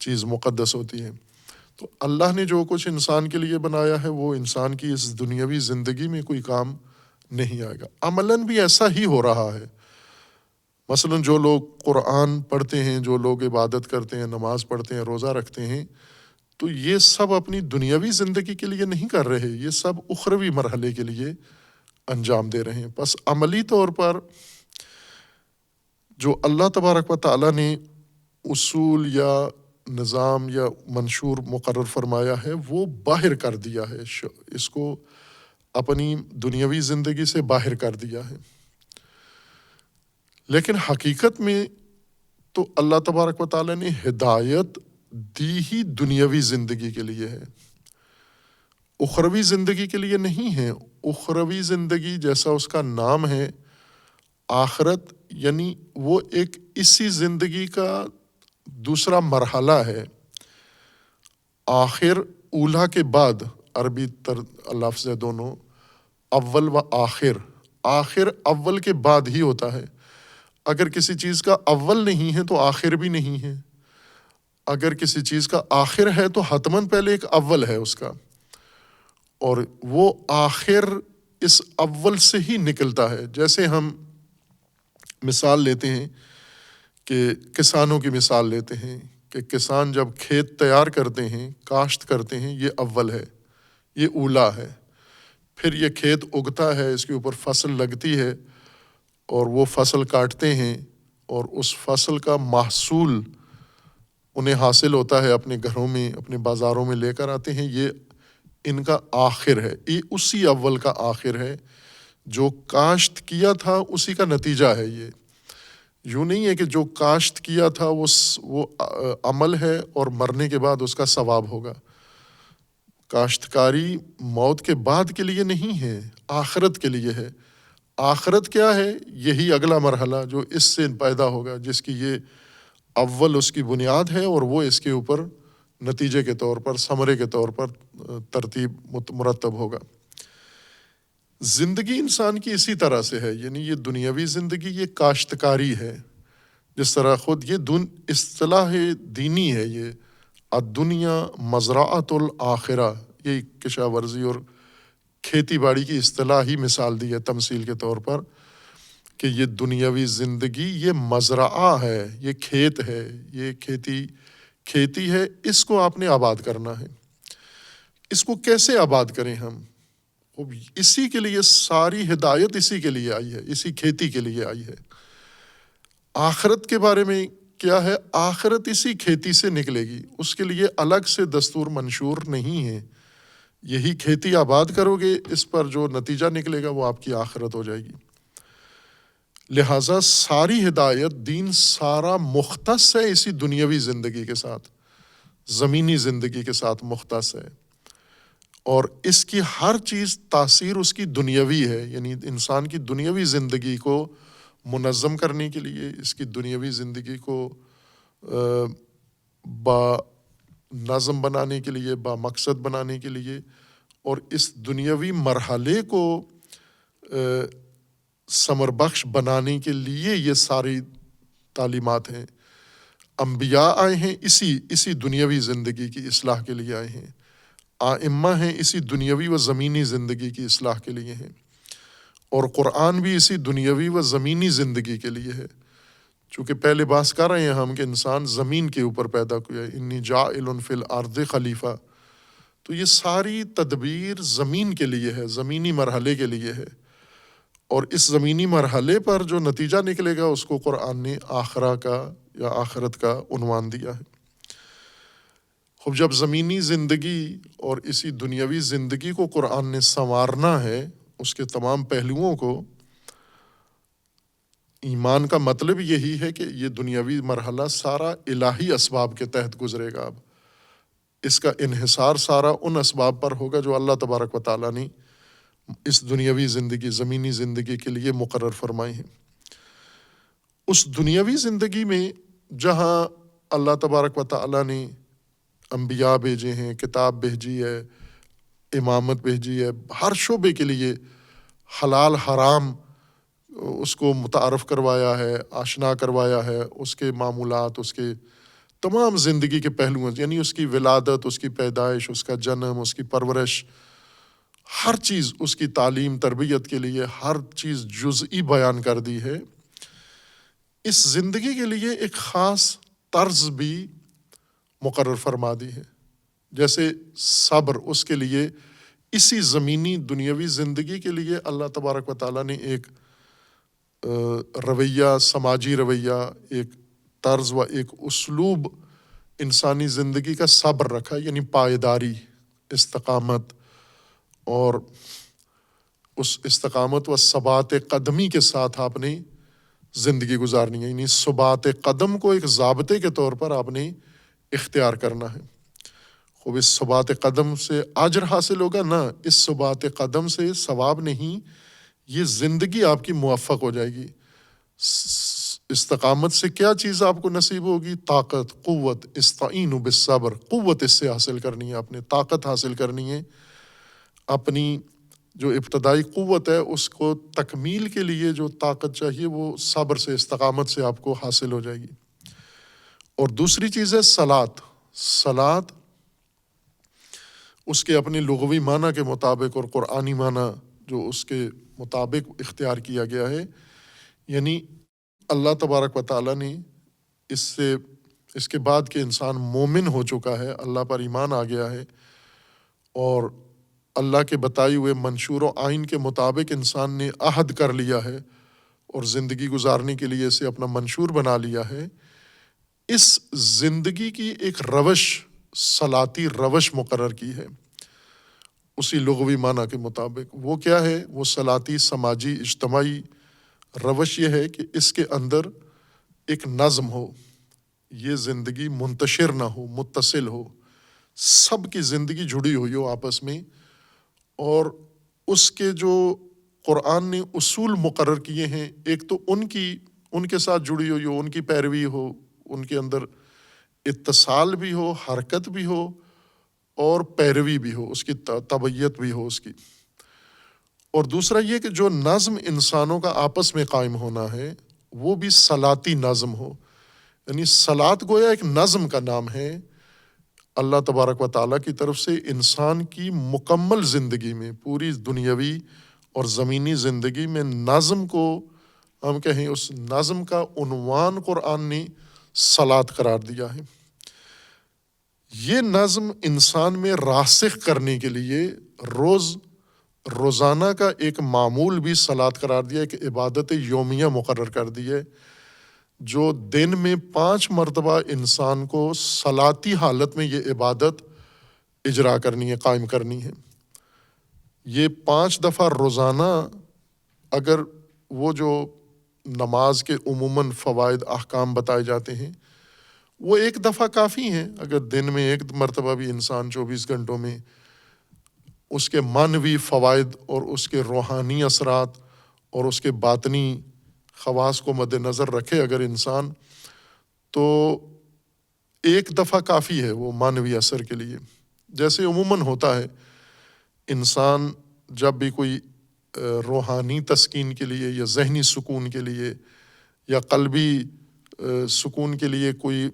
چیز مقدس ہوتی ہے۔ تو اللہ نے جو کچھ انسان کے لیے بنایا ہے وہ انسان کی اس دنیاوی زندگی میں کوئی کام نہیں آئے گا۔ عملاً بھی ایسا ہی ہو رہا ہے۔ مثلاً جو لوگ قرآن پڑھتے ہیں، جو لوگ عبادت کرتے ہیں، نماز پڑھتے ہیں، روزہ رکھتے ہیں، تو یہ سب اپنی دنیاوی زندگی کے لیے نہیں کر رہے، یہ سب اخروی مرحلے کے لیے انجام دے رہے ہیں۔ بس عملی طور پر جو اللہ تبارک و تعالیٰ نے اصول یا نظام یا منشور مقرر فرمایا ہے وہ باہر کر دیا ہے، اس کو اپنی دنیاوی زندگی سے باہر کر دیا ہے۔ لیکن حقیقت میں تو اللہ تبارک و تعالیٰ نے ہدایت دی ہی دنیاوی زندگی کے لیے ہے، اخروی زندگی کے لیے نہیں ہے۔ اخروی زندگی جیسا اس کا نام ہے، آخرت، یعنی وہ ایک اسی زندگی کا دوسرا مرحلہ ہے۔ آخر اولا کے بعد، عربی لفظ ہے دونوں، اول و آخر، آخر اول کے بعد ہی ہوتا ہے۔ اگر کسی چیز کا اول نہیں ہے تو آخر بھی نہیں ہے، اگر کسی چیز کا آخر ہے تو حتماً پہلے ایک اول ہے اس کا، اور وہ آخر اس اول سے ہی نکلتا ہے۔ جیسے ہم مثال لیتے ہیں کہ کسانوں کی مثال لیتے ہیں کہ کسان جب کھیت تیار کرتے ہیں، کاشت کرتے ہیں، یہ اول ہے، یہ اولا ہے۔ پھر یہ کھیت اگتا ہے، اس کے اوپر فصل لگتی ہے، اور وہ فصل کاٹتے ہیں، اور اس فصل کا محصول انہیں حاصل ہوتا ہے، اپنے گھروں میں، اپنے بازاروں میں لے کر آتے ہیں، یہ ان کا آخر ہے، یہ اسی اول کا آخر ہے۔ جو کاشت کیا تھا اسی کا نتیجہ ہے۔ یہ یوں نہیں ہے کہ جو کاشت کیا تھا وہ عمل ہے اور مرنے کے بعد اس کا ثواب ہوگا۔ کاشتکاری موت کے بعد کے لیے نہیں ہے، آخرت کے لیے ہے۔ آخرت کیا ہے؟ یہی اگلا مرحلہ جو اس سے پیدا ہوگا، جس کی یہ اول اس کی بنیاد ہے، اور وہ اس کے اوپر نتیجے کے طور پر، ثمرے کے طور پر ترتیب مرتب ہوگا۔ زندگی انسان کی اسی طرح سے ہے، یعنی یہ دنیاوی زندگی یہ کاشتکاری ہے، جس طرح خود یہ اصطلاح دینی ہے، یہ الدنیا مزرعۃ الآخرہ، یہ کشاورزی اور کھیتی باڑی کی اصطلاح ہی مثال دی ہے تمثیل کے طور پر، کہ یہ دنیاوی زندگی یہ مزرعہ ہے، یہ کھیت ہے، یہ کھیتی ہے، اس کو آپ نے آباد کرنا ہے۔ اس کو کیسے آباد کریں ہم؟ اسی کے لیے ساری ہدایت اسی کے لیے آئی ہے، اسی کھیتی کے لیے آئی ہے۔ آخرت کے بارے میں کیا ہے، آخرت اسی کھیتی سے نکلے گی، اس کے لیے الگ سے دستور منشور نہیں ہے. یہی کھیتی آباد کرو گے، اس پر جو نتیجہ نکلے گا وہ آپ کی آخرت ہو جائے گی. لہٰذا ساری ہدایت، دین سارا مختص ہے اسی دنیاوی زندگی کے ساتھ، زمینی زندگی کے ساتھ مختص ہے. اور اس کی ہر چیز تاثیر اس کی دنیاوی ہے، یعنی انسان کی دنیاوی زندگی کو منظم کرنے کے لیے، اس کی دنیاوی زندگی کو با نظم بنانے کے لیے، با مقصد بنانے کے لیے، اور اس دنیاوی مرحلے کو ثمر بخش بنانے کے لیے یہ ساری تعلیمات ہیں. انبیاء آئے ہیں اسی دنیاوی زندگی کی اصلاح کے لیے آئے ہیں. ائمہ ہیں اسی دنیاوی و زمینی زندگی کی اصلاح کے لیے ہیں. اور قرآن بھی اسی دنیاوی و زمینی زندگی کے لیے ہے. چونکہ پہلے بات کر رہے ہیں ہم کہ انسان زمین کے اوپر پیدا کیا ہے، انی جاعل فی الارض خلیفہ. تو یہ ساری تدبیر زمین کے لیے ہے، زمینی مرحلے کے لیے ہے. اور اس زمینی مرحلے پر جو نتیجہ نکلے گا اس کو قرآن نے آخرہ کا یا آخرت کا عنوان دیا ہے. خب جب زمینی زندگی اور اسی دنیاوی زندگی کو قرآن نے سنوارنا ہے، اس کے تمام پہلوؤں کو، ایمان کا مطلب یہی ہے کہ یہ دنیاوی مرحلہ سارا الہی اسباب کے تحت گزرے گا. اب اس کا انحصار سارا ان اسباب پر ہوگا جو اللہ تبارک و تعالیٰ نے اس دنیاوی زندگی، زمینی زندگی کے لیے مقرر فرمائے ہیں. اس دنیاوی زندگی میں جہاں اللہ تبارک و تعالیٰ نے انبیاء بھیجے ہیں، کتاب بھیجی ہے، امامت بھیجی ہے، ہر شعبے کے لیے حلال حرام اس کو متعارف کروایا ہے، آشنا کروایا ہے، اس کے معمولات، اس کے تمام زندگی کے پہلوؤں، یعنی اس کی ولادت، اس کی پیدائش، اس کا جنم، اس کی پرورش، ہر چیز، اس کی تعلیم تربیت کے لیے ہر چیز جزئی بیان کر دی ہے. اس زندگی کے لیے ایک خاص طرز بھی مقرر فرما دی ہے. جیسے صبر، اس کے لیے اسی زمینی دنیاوی زندگی کے لیے اللہ تبارک و تعالیٰ نے ایک رویہ، سماجی رویہ، ایک طرز و ایک اسلوب انسانی زندگی کا صبر رکھا، یعنی پائیداری، استقامت، اور اس استقامت و ثبات قدمی کے ساتھ آپ نے زندگی گزارنی ہے. یعنی ثبات قدم کو ایک ضابطے کے طور پر آپ نے اختیار کرنا ہے. خوب اس ثبات قدم سے اجر حاصل ہوگا نہ، اس ثبات قدم سے ثواب نہیں، یہ زندگی آپ کی موفق ہو جائے گی. استقامت سے کیا چیز آپ کو نصیب ہوگی؟ طاقت، قوت. استعینوا بالصبر، قوت اس سے حاصل کرنی ہے، آپ نے طاقت حاصل کرنی ہے. اپنی جو ابتدائی قوت ہے اس کو تکمیل کے لیے جو طاقت چاہیے وہ صبر سے، استقامت سے آپ کو حاصل ہو جائے گی. اور دوسری چیز ہے صلاۃ. صلاۃ اس کے اپنے لغوی معنی کے مطابق اور قرآنی معنی جو اس کے مطابق اختیار کیا گیا ہے، یعنی اللہ تبارک و تعالیٰ نے اس کے بعد کہ انسان مومن ہو چکا ہے، اللہ پر ایمان آ گیا ہے، اور اللہ کے بتائے ہوئے منشور و آئین کے مطابق انسان نے عہد کر لیا ہے اور زندگی گزارنے کے لیے اسے اپنا منشور بنا لیا ہے، اس زندگی کی ایک روش، صلاتی روش مقرر کی ہے اسی لغوی معنی کے مطابق. وہ کیا ہے؟ وہ صلاتی سماجی اجتماعی روش یہ ہے کہ اس کے اندر ایک نظم ہو، یہ زندگی منتشر نہ ہو، متصل ہو، سب کی زندگی جڑی ہوئی ہو آپس میں، اور اس کے جو قرآن نے اصول مقرر کیے ہیں، ایک تو ان کے ساتھ جڑی ہوئی ہو، ان کی پیروی ہو، ان کے اندر اتصال بھی ہو، حرکت بھی ہو، اور پیروی بھی ہو، اس کی تبعیت بھی ہو اس کی. اور دوسرا یہ کہ جو نظم انسانوں کا آپس میں قائم ہونا ہے وہ بھی صلاتی نظم ہو. یعنی صلاۃ گویا ایک نظم کا نام ہے اللہ تبارک و تعالیٰ کی طرف سے انسان کی مکمل زندگی میں، پوری دنیاوی اور زمینی زندگی میں نظم کو ہم کہیں، اس نظم کا عنوان قرآن نے صلاۃ قرار دیا ہے. یہ نظم انسان میں راسخ کرنے کے لیے روزانہ کا ایک معمول بھی صلاۃ قرار دیا، ایک عبادت یومیہ مقرر کر دی ہے، جو دن میں 5 مرتبہ انسان کو صلاتی حالت میں یہ عبادت اجرا کرنی ہے، قائم کرنی ہے۔ یہ 5 دفعہ روزانہ اگر وہ جو نماز کے عموماً فوائد احکام بتائے جاتے ہیں وہ ایک دفعہ کافی ہیں۔ اگر دن میں ایک مرتبہ بھی انسان 24 گھنٹوں میں اس کے معنوی فوائد اور اس کے روحانی اثرات اور اس کے باطنی خواص کو مد نظر رکھے اگر انسان، تو ایک دفعہ کافی ہے وہ معنوی اثر کے لیے۔ جیسے عموماً ہوتا ہے انسان جب بھی کوئی روحانی تسکین کے لیے یا ذہنی سکون کے لیے یا قلبی سکون کے لیے کوئی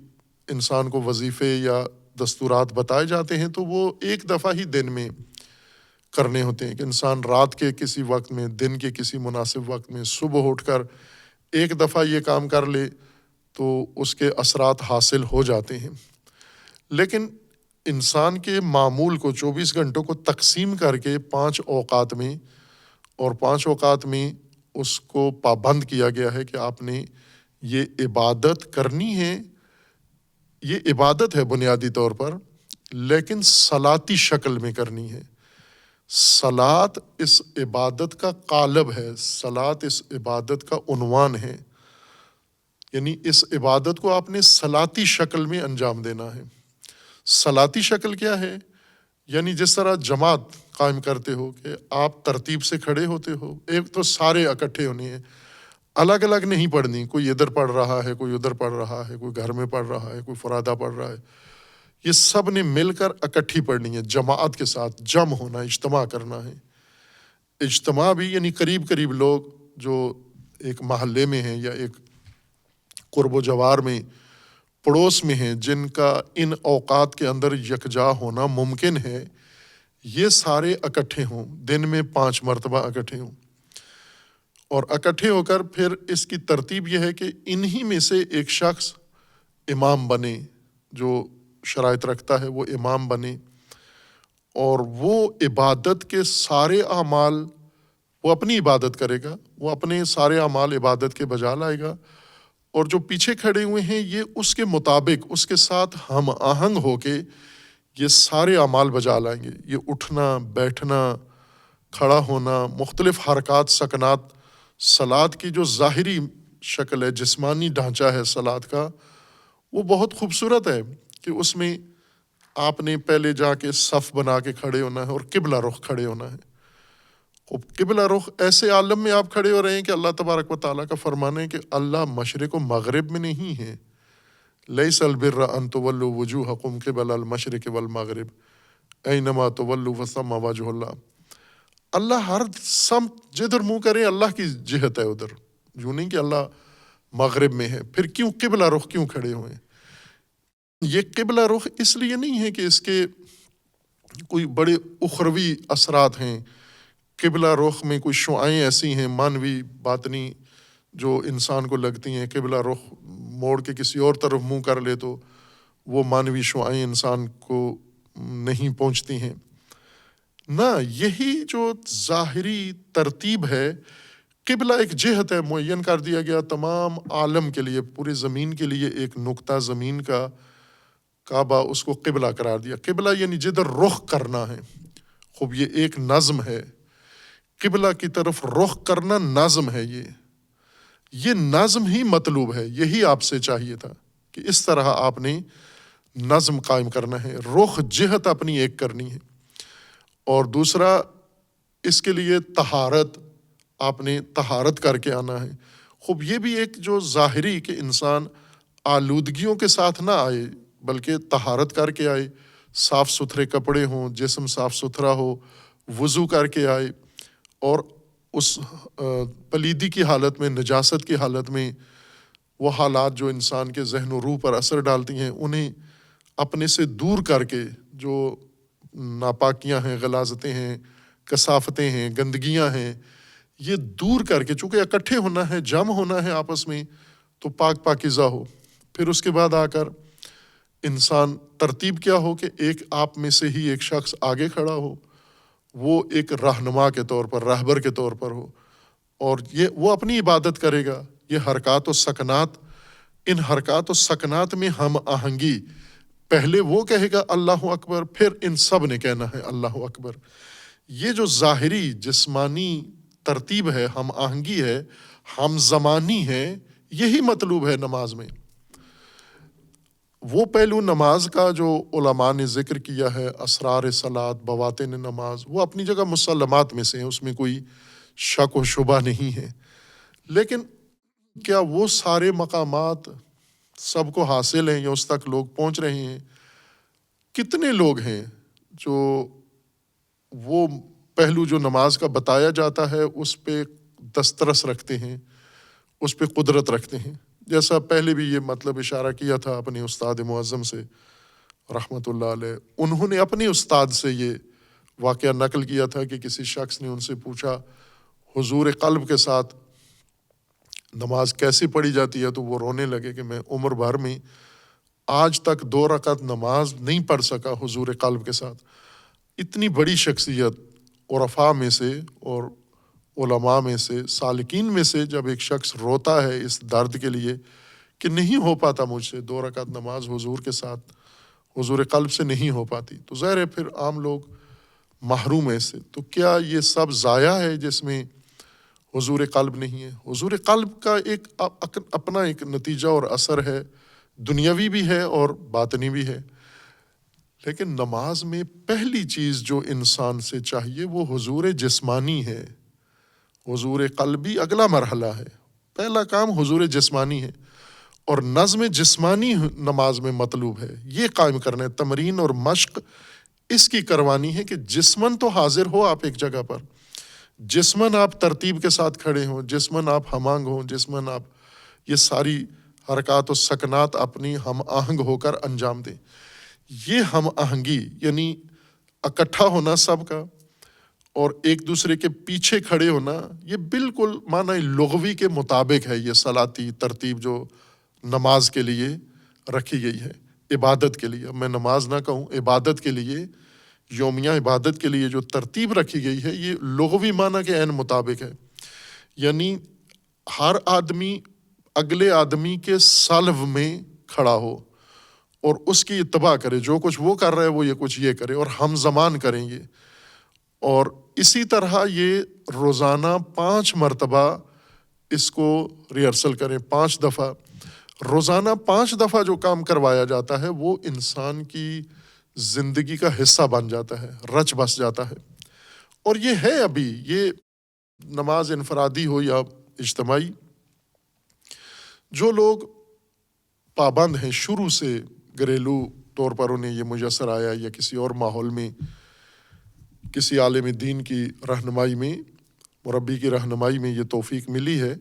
انسان کو وظیفے یا دستورات بتائے جاتے ہیں تو وہ ایک دفعہ ہی دن میں کرنے ہوتے ہیں، کہ انسان رات کے کسی وقت میں، دن کے کسی مناسب وقت میں صبح اٹھ کر ایک دفعہ یہ کام کر لے تو اس کے اثرات حاصل ہو جاتے ہیں۔ لیکن انسان کے معمول کو 24 گھنٹوں کو تقسیم کر کے 5 اوقات میں، اور 5 اوقات میں اس کو پابند کیا گیا ہے کہ آپ نے یہ عبادت کرنی ہے۔ یہ عبادت ہے بنیادی طور پر، لیکن صلاتی شکل میں کرنی ہے۔ صلاۃ اس عبادت کا قالب ہے، صلاۃ اس عبادت کا عنوان ہے، یعنی اس عبادت کو آپ نے صلاتی شکل میں انجام دینا ہے۔ صلاتی شکل کیا ہے؟ یعنی جس طرح جماعت قائم کرتے ہو کہ آپ ترتیب سے کھڑے ہوتے ہو، ایک تو سارے اکٹھے ہونے ہیں، الگ الگ نہیں پڑھنی، کوئی ادھر پڑھ رہا ہے، کوئی ادھر پڑھ رہا ہے، کوئی گھر میں پڑھ رہا ہے، کوئی فرادہ پڑھ رہا ہے، یہ سب نے مل کر اکٹھی پڑھنی ہے، جماعت کے ساتھ جمع ہونا، اجتماع کرنا ہے۔ اجتماع بھی یعنی قریب قریب لوگ جو ایک محلے میں ہیں یا ایک قرب و جوار میں پڑوس میں ہیں، جن کا ان اوقات کے اندر یکجا ہونا ممکن ہے، یہ سارے اکٹھے ہوں، دن میں 5 مرتبہ اکٹھے ہوں، اور اکٹھے ہو کر پھر اس کی ترتیب یہ ہے کہ انہی میں سے ایک شخص امام بنے، جو شرائط رکھتا ہے وہ امام بنے، اور وہ عبادت کے سارے اعمال، وہ اپنی عبادت کرے گا، وہ اپنے سارے اعمال عبادت کے بجا لائے گا، اور جو پیچھے کھڑے ہوئے ہیں یہ اس کے مطابق، اس کے ساتھ ہم آہنگ ہو کے یہ سارے اعمال بجا لائیں گے۔ یہ اٹھنا، بیٹھنا، کھڑا ہونا، مختلف حرکات، سکنات، صلاۃ کی جو ظاہری شکل ہے، جسمانی ڈھانچہ ہے صلاۃ کا، وہ بہت خوبصورت ہے کہ اس میں آپ نے پہلے جا کے صف بنا کے کھڑے ہونا ہے اور قبلہ رخ کھڑے ہونا ہے۔ قبلہ رخ ایسے عالم میں آپ کھڑے ہو رہے ہیں کہ اللہ تبارک و تعالیٰ کا فرمان ہے کہ اللہ مشرق و مغرب میں نہیں ہے، لیس البر ان تولوا وجوہکم قبل المشرق والمغرب اینما تولوا فثم وجہ اللہ۔ اللہ ہر سمت جدھر منہ کرے اللہ کی جہت ہے ادھر، یوں نہیں کہ اللہ مغرب میں ہے۔ پھر کیوں قبلہ رخ کیوں کھڑے ہوئے؟ یہ قبلہ رخ اس لیے نہیں ہے کہ اس کے کوئی بڑے اخروی اثرات ہیں، قبلہ رخ میں کوئی شعائیں ایسی ہیں مانوی باطنی جو انسان کو لگتی ہیں، قبلہ رخ موڑ کے کسی اور طرف منہ کر لے تو وہ مانوی شعائیں انسان کو نہیں پہنچتی ہیں۔ نہ، یہی جو ظاہری ترتیب ہے، قبلہ ایک جہت ہے، معین کر دیا گیا تمام عالم کے لیے، پورے زمین کے لیے ایک نقطہ زمین کا، کعبہ، اس کو قبلہ قرار دیا۔ قبلہ یعنی جدھر رخ کرنا ہے۔ خوب یہ ایک نظم ہے، قبلہ کی طرف رخ کرنا نظم ہے، یہ نظم ہی مطلوب ہے، یہی آپ سے چاہیے تھا کہ اس طرح آپ نے نظم قائم کرنا ہے، رخ جہت اپنی ایک کرنی ہے۔ اور دوسرا، اس کے لیے طہارت، آپ نے طہارت کر کے آنا ہے۔ خوب یہ بھی ایک جو ظاہری کہ انسان آلودگیوں کے ساتھ نہ آئے بلکہ طہارت کر کے آئے، صاف ستھرے کپڑے ہوں، جسم صاف ستھرا ہو، وضو کر کے آئے، اور اس پلیدی کی حالت میں، نجاست کی حالت میں، وہ حالات جو انسان کے ذہن و روح پر اثر ڈالتی ہیں انہیں اپنے سے دور کر کے، جو ناپاکیاں ہیں، غلاظتیں ہیں، کثافتیں ہیں، گندگیاں ہیں، یہ دور کر کے، چونکہ اکٹھے ہونا ہے، جمع ہونا ہے آپس میں، تو پاک پاکیزہ ہو۔ پھر اس کے بعد آ کر انسان ترتیب کیا ہو کہ ایک آپ میں سے ہی ایک شخص آگے کھڑا ہو، وہ ایک رہنما کے طور پر، راہبر کے طور پر ہو، اور وہ اپنی عبادت کرے گا۔ یہ حرکات و سکنات ان حرکات و سکنات میں ہم آہنگی، پہلے وہ کہے گا اللہ اکبر، پھر ان سب نے کہنا ہے اللہ اکبر۔ یہ جو ظاہری جسمانی ترتیب ہے، ہم آہنگی ہے، ہم زمانی ہے، یہی مطلوب ہے نماز میں۔ وہ پہلو نماز کا جو علماء نے ذکر کیا ہے، اسرار صلاۃ، بواطن نماز، وہ اپنی جگہ مسلمات میں سے ہیں، اس میں کوئی شک و شبہ نہیں ہے۔ لیکن کیا وہ سارے مقامات سب کو حاصل ہیں یا اس تک لوگ پہنچ رہے ہیں؟ کتنے لوگ ہیں جو وہ پہلو جو نماز کا بتایا جاتا ہے اس پہ دسترس رکھتے ہیں، اس پہ قدرت رکھتے ہیں؟ جیسا پہلے بھی یہ مطلب اشارہ کیا تھا اپنے استاد معظم سے رحمۃ اللہ علیہ، انہوں نے اپنے استاد سے یہ واقعہ نقل کیا تھا کہ کسی شخص نے ان سے پوچھا حضور قلب کے ساتھ نماز کیسے پڑھی جاتی ہے، تو وہ رونے لگے کہ میں عمر بھر میں آج تک 2 رکعت نماز نہیں پڑھ سکا حضور قلب کے ساتھ۔ اتنی بڑی شخصیت عرفاء میں سے اور علماء میں سے، سالکین میں سے، جب ایک شخص روتا ہے اس درد کے لیے کہ نہیں ہو پاتا مجھ سے 2 رکعت نماز حضور کے ساتھ، حضور قلب سے نہیں ہو پاتی، تو ظاہر ہے پھر عام لوگ محروم ہیں اس سے۔ تو کیا یہ سب ضائع ہے جس میں حضور قلب نہیں ہے؟ حضور قلب کا ایک اپنا ایک نتیجہ اور اثر ہے، دنیاوی بھی ہے اور باطنی بھی ہے۔ لیکن نماز میں پہلی چیز جو انسان سے چاہیے وہ حضور جسمانی ہے۔ حضور قلبی اگلا مرحلہ ہے، پہلا کام حضور جسمانی ہے، اور نظم جسمانی نماز میں مطلوب ہے، یہ قائم کرنا ہے، تمرین اور مشق اس کی کروانی ہے کہ جسمن تو حاضر ہو آپ ایک جگہ پر، جسمن آپ ترتیب کے ساتھ کھڑے ہوں، جسمن آپ ہم آہنگ ہوں، جسمن آپ یہ ساری حرکات و سکنات اپنی ہم آہنگ ہو کر انجام دیں۔ یہ ہم آہنگی یعنی اکٹھا ہونا سب کا اور ایک دوسرے کے پیچھے کھڑے ہونا، یہ بالکل معنی لغوی کے مطابق ہے۔ یہ صلاتی ترتیب جو نماز کے لیے رکھی گئی ہے، عبادت کے لیے، میں نماز نہ کہوں، عبادت کے لیے، یومیہ عبادت کے لیے جو ترتیب رکھی گئی ہے، یہ لغوی معنی کے عین مطابق ہے۔ یعنی ہر آدمی اگلے آدمی کے سلو میں کھڑا ہو اور اس کی اتباع کرے، جو کچھ وہ کر رہا ہے وہ یہ کچھ یہ کرے، اور ہم زمان کریں گے۔ اور اسی طرح یہ روزانہ 5 مرتبہ اس کو ریہرسل کریں، 5 دفعہ روزانہ 5 دفعہ جو کام کروایا جاتا ہے وہ انسان کی زندگی کا حصہ بن جاتا ہے، رچ بس جاتا ہے۔ اور یہ ہے ابھی یہ نماز انفرادی ہو یا اجتماعی، جو لوگ پابند ہیں شروع سے، گھریلو طور پر انہیں یہ میسر آیا یا کسی اور ماحول میں کسی عالم دین کی رہنمائی میں، مربی کی رہنمائی میں یہ توفیق ملی ہے،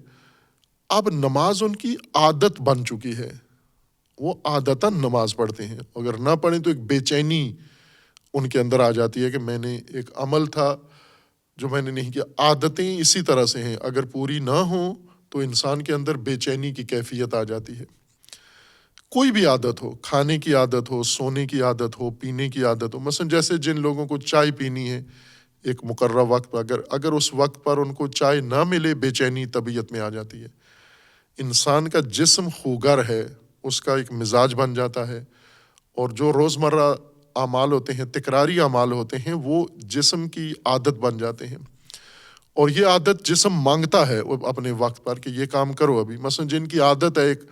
اب نماز ان کی عادت بن چکی ہے، وہ عادتاً نماز پڑھتے ہیں، اگر نہ پڑھیں تو ایک بے چینی ان کے اندر آ جاتی ہے کہ میں نے ایک عمل تھا جو میں نے نہیں کیا۔ عادتیں اسی طرح سے ہیں، اگر پوری نہ ہوں تو انسان کے اندر بے چینی کی کیفیت آ جاتی ہے۔ کوئی بھی عادت ہو، کھانے کی عادت ہو، سونے کی عادت ہو، پینے کی عادت ہو، مثلا جیسے جن لوگوں کو چائے پینی ہے ایک مقررہ وقت پر، اگر اس وقت پر ان کو چائے نہ ملے، بے چینی طبیعت میں آ جاتی ہے۔ انسان کا جسم خوگر ہے، اس کا ایک مزاج بن جاتا ہے، اور جو روزمرہ اعمال ہوتے ہیں، تکراری اعمال ہوتے ہیں، وہ جسم کی عادت بن جاتے ہیں، اور یہ عادت جسم مانگتا ہے اپنے وقت پر کہ یہ کام کرو ابھی۔ مثلا جن کی عادت ہے ایک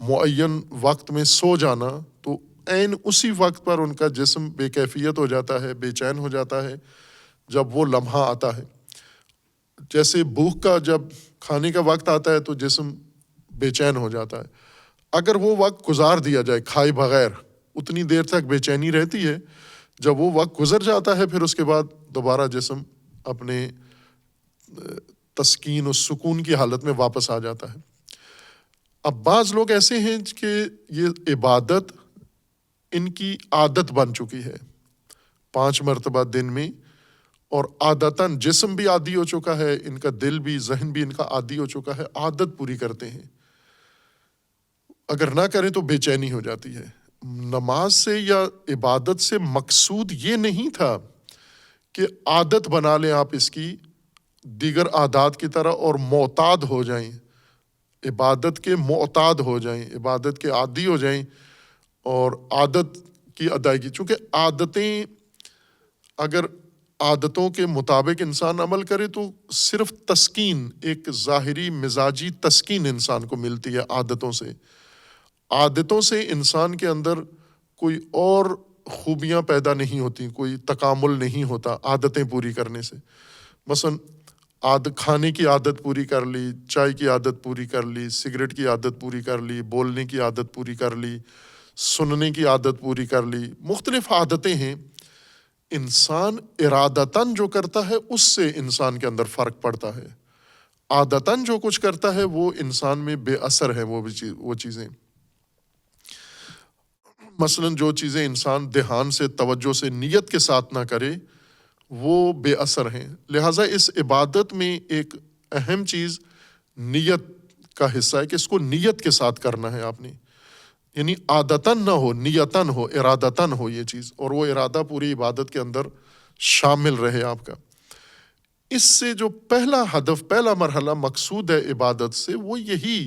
معین وقت میں سو جانا، تو عین اسی وقت پر ان کا جسم بے کیفیت ہو جاتا ہے، بے چین ہو جاتا ہے جب وہ لمحہ آتا ہے۔ جیسے بھوک کا جب کھانے کا وقت آتا ہے تو جسم بے چین ہو جاتا ہے، اگر وہ وقت گزار دیا جائے کھائے بغیر، اتنی دیر تک بے چینی رہتی ہے، جب وہ وقت گزر جاتا ہے پھر اس کے بعد دوبارہ جسم اپنے تسکین و سکون کی حالت میں واپس آ جاتا ہے۔ اب بعض لوگ ایسے ہیں کہ یہ عبادت ان کی عادت بن چکی ہے 5 مرتبہ دن میں، اور عادتاً جسم بھی عادی ہو چکا ہے، ان کا دل بھی، ذہن بھی ان کا عادی ہو چکا ہے، عادت پوری کرتے ہیں، اگر نہ کریں تو بے چینی ہو جاتی ہے۔ نماز سے یا عبادت سے مقصود یہ نہیں تھا کہ عادت بنا لیں آپ اس کی دیگر عادات کی طرح اور معتاد ہو جائیں، عبادت کے معتاد ہو جائیں، عبادت کے عادی ہو جائیں اور عادت کی ادائیگی، چونکہ عادتیں اگر عادتوں کے مطابق انسان عمل کرے تو صرف تسکین، ایک ظاہری مزاجی تسکین انسان کو ملتی ہے عادتوں سے. عادتوں سے انسان کے اندر کوئی اور خوبیاں پیدا نہیں ہوتی، کوئی تکامل نہیں ہوتا عادتیں پوری کرنے سے. مثلا کھانے کی عادت پوری کر لی، چائے کی عادت پوری کر لی، سگریٹ کی عادت پوری کر لی، بولنے کی عادت پوری کر لی، سننے کی عادت پوری کر لی، مختلف عادتیں ہیں. انسان ارادتاً جو کرتا ہے اس سے انسان کے اندر فرق پڑتا ہے. عادتاً جو کچھ کرتا ہے وہ انسان میں بے اثر ہے. وہ چیزیں مثلاً جو چیزیں انسان دھیان سے، توجہ سے، نیت کے ساتھ نہ کرے وہ بے اثر ہیں. لہٰذا اس عبادت میں ایک اہم چیز نیت کا حصہ ہے کہ اس کو نیت کے ساتھ کرنا ہے آپ نے، یعنی عادتاً نہ ہو، نیتاً ہو، ارادتاً ہو یہ چیز، اور وہ ارادہ پوری عبادت کے اندر شامل رہے آپ کا. اس سے جو پہلا ہدف، پہلا مرحلہ مقصود ہے عبادت سے، وہ یہی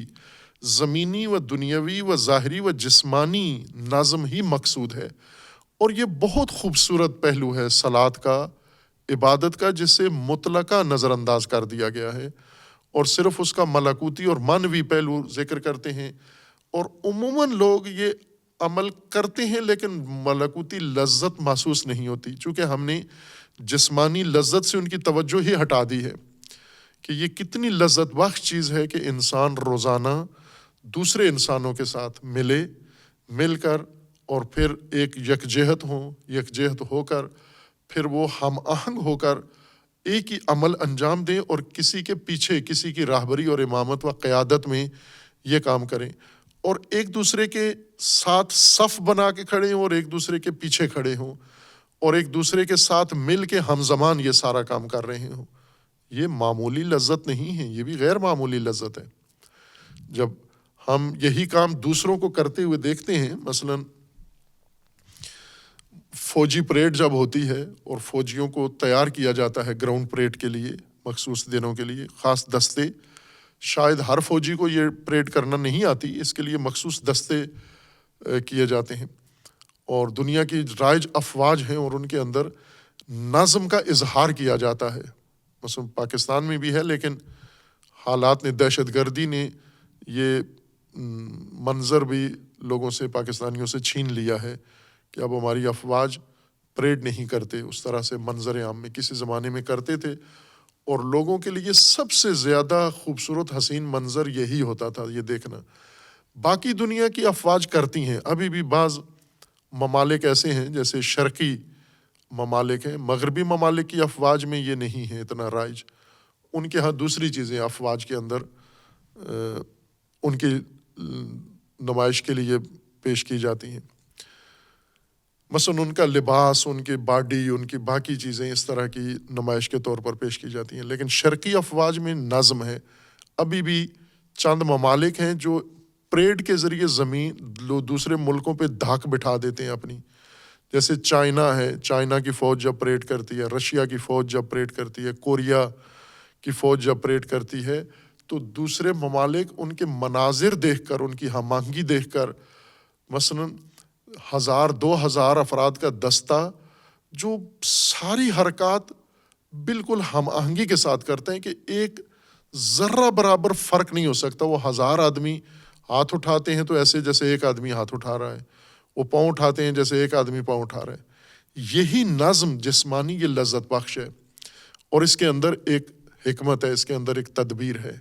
زمینی و دنیاوی و ظاہری و جسمانی نظم ہی مقصود ہے. اور یہ بہت خوبصورت پہلو ہے صلاۃ کا، عبادت کا، جسے مطلقہ نظر انداز کر دیا گیا ہے اور صرف اس کا ملکوتی اور معنوی پہلو ذکر کرتے ہیں. اور عموماً لوگ یہ عمل کرتے ہیں لیکن ملکوتی لذت محسوس نہیں ہوتی، چونکہ ہم نے جسمانی لذت سے ان کی توجہ ہی ہٹا دی ہے کہ یہ کتنی لذت بخش چیز ہے کہ انسان روزانہ دوسرے انسانوں کے ساتھ مل کر اور پھر ایک یکجہت ہو کر پھر وہ ہم آہنگ ہو کر ایک ہی عمل انجام دیں اور کسی کے پیچھے، کسی کی راہبری اور امامت و قیادت میں یہ کام کریں، اور ایک دوسرے کے ساتھ صف بنا کے کھڑے ہوں اور ایک دوسرے کے پیچھے کھڑے ہوں اور ایک دوسرے کے ساتھ مل کے ہم زمان یہ سارا کام کر رہے ہوں. یہ معمولی لذت نہیں ہے، یہ بھی غیر معمولی لذت ہے. جب ہم یہی کام دوسروں کو کرتے ہوئے دیکھتے ہیں، مثلاً فوجی پریڈ جب ہوتی ہے اور فوجیوں کو تیار کیا جاتا ہے گراؤنڈ پریڈ کے لیے مخصوص دنوں کے لیے، خاص دستے، شاید ہر فوجی کو یہ پریڈ کرنا نہیں آتی، اس کے لیے مخصوص دستے کیے جاتے ہیں، اور دنیا کی رائج افواج ہیں اور ان کے اندر نظم کا اظہار کیا جاتا ہے. مثلا پاکستان میں بھی ہے، لیکن حالات نے، دہشت گردی نے یہ منظر بھی لوگوں سے، پاکستانیوں سے چھین لیا ہے کہ اب ہماری افواج پریڈ نہیں کرتے اس طرح سے منظر عام میں کسی زمانے میں کرتے تھے، اور لوگوں کے لیے سب سے زیادہ خوبصورت حسین منظر یہی ہوتا تھا یہ دیکھنا. باقی دنیا کی افواج کرتی ہیں، ابھی بھی بعض ممالک ایسے ہیں جیسے شرقی ممالک ہیں، مغربی ممالک کی افواج میں یہ نہیں ہے اتنا رائج، ان کے ہاں دوسری چیزیں افواج کے اندر ان کی نمائش کے لیے پیش کی جاتی ہیں. مثلا ان کا لباس، ان کی باڈی، ان کی باقی چیزیں اس طرح کی نمائش کے طور پر پیش کی جاتی ہیں. لیکن شرقی افواج میں نظم ہے. ابھی بھی چند ممالک ہیں جو پریڈ کے ذریعے زمین دوسرے ملکوں پہ دھاک بٹھا دیتے ہیں اپنی، جیسے چائنا ہے، چائنا کی فوج جب پریڈ کرتی ہے، رشیا کی فوج جب پریڈ کرتی ہے، کوریا کی فوج جب پریڈ کرتی ہے، تو دوسرے ممالک ان کے مناظر دیکھ کر، ان کی ہم آہنگی دیکھ کر، مثلاً 1000-2000 افراد کا دستہ جو ساری حرکات بالکل ہم آہنگی کے ساتھ کرتے ہیں کہ ایک ذرہ برابر فرق نہیں ہو سکتا. وہ 1000 آدمی ہاتھ اٹھاتے ہیں تو ایسے جیسے ایک آدمی ہاتھ اٹھا رہا ہے، وہ پاؤں اٹھاتے ہیں جیسے ایک آدمی پاؤں اٹھا رہا ہے. یہی نظم جسمانی یہ لذت بخش ہے، اور اس کے اندر ایک حکمت ہے، اس کے اندر ایک تدبیر ہے.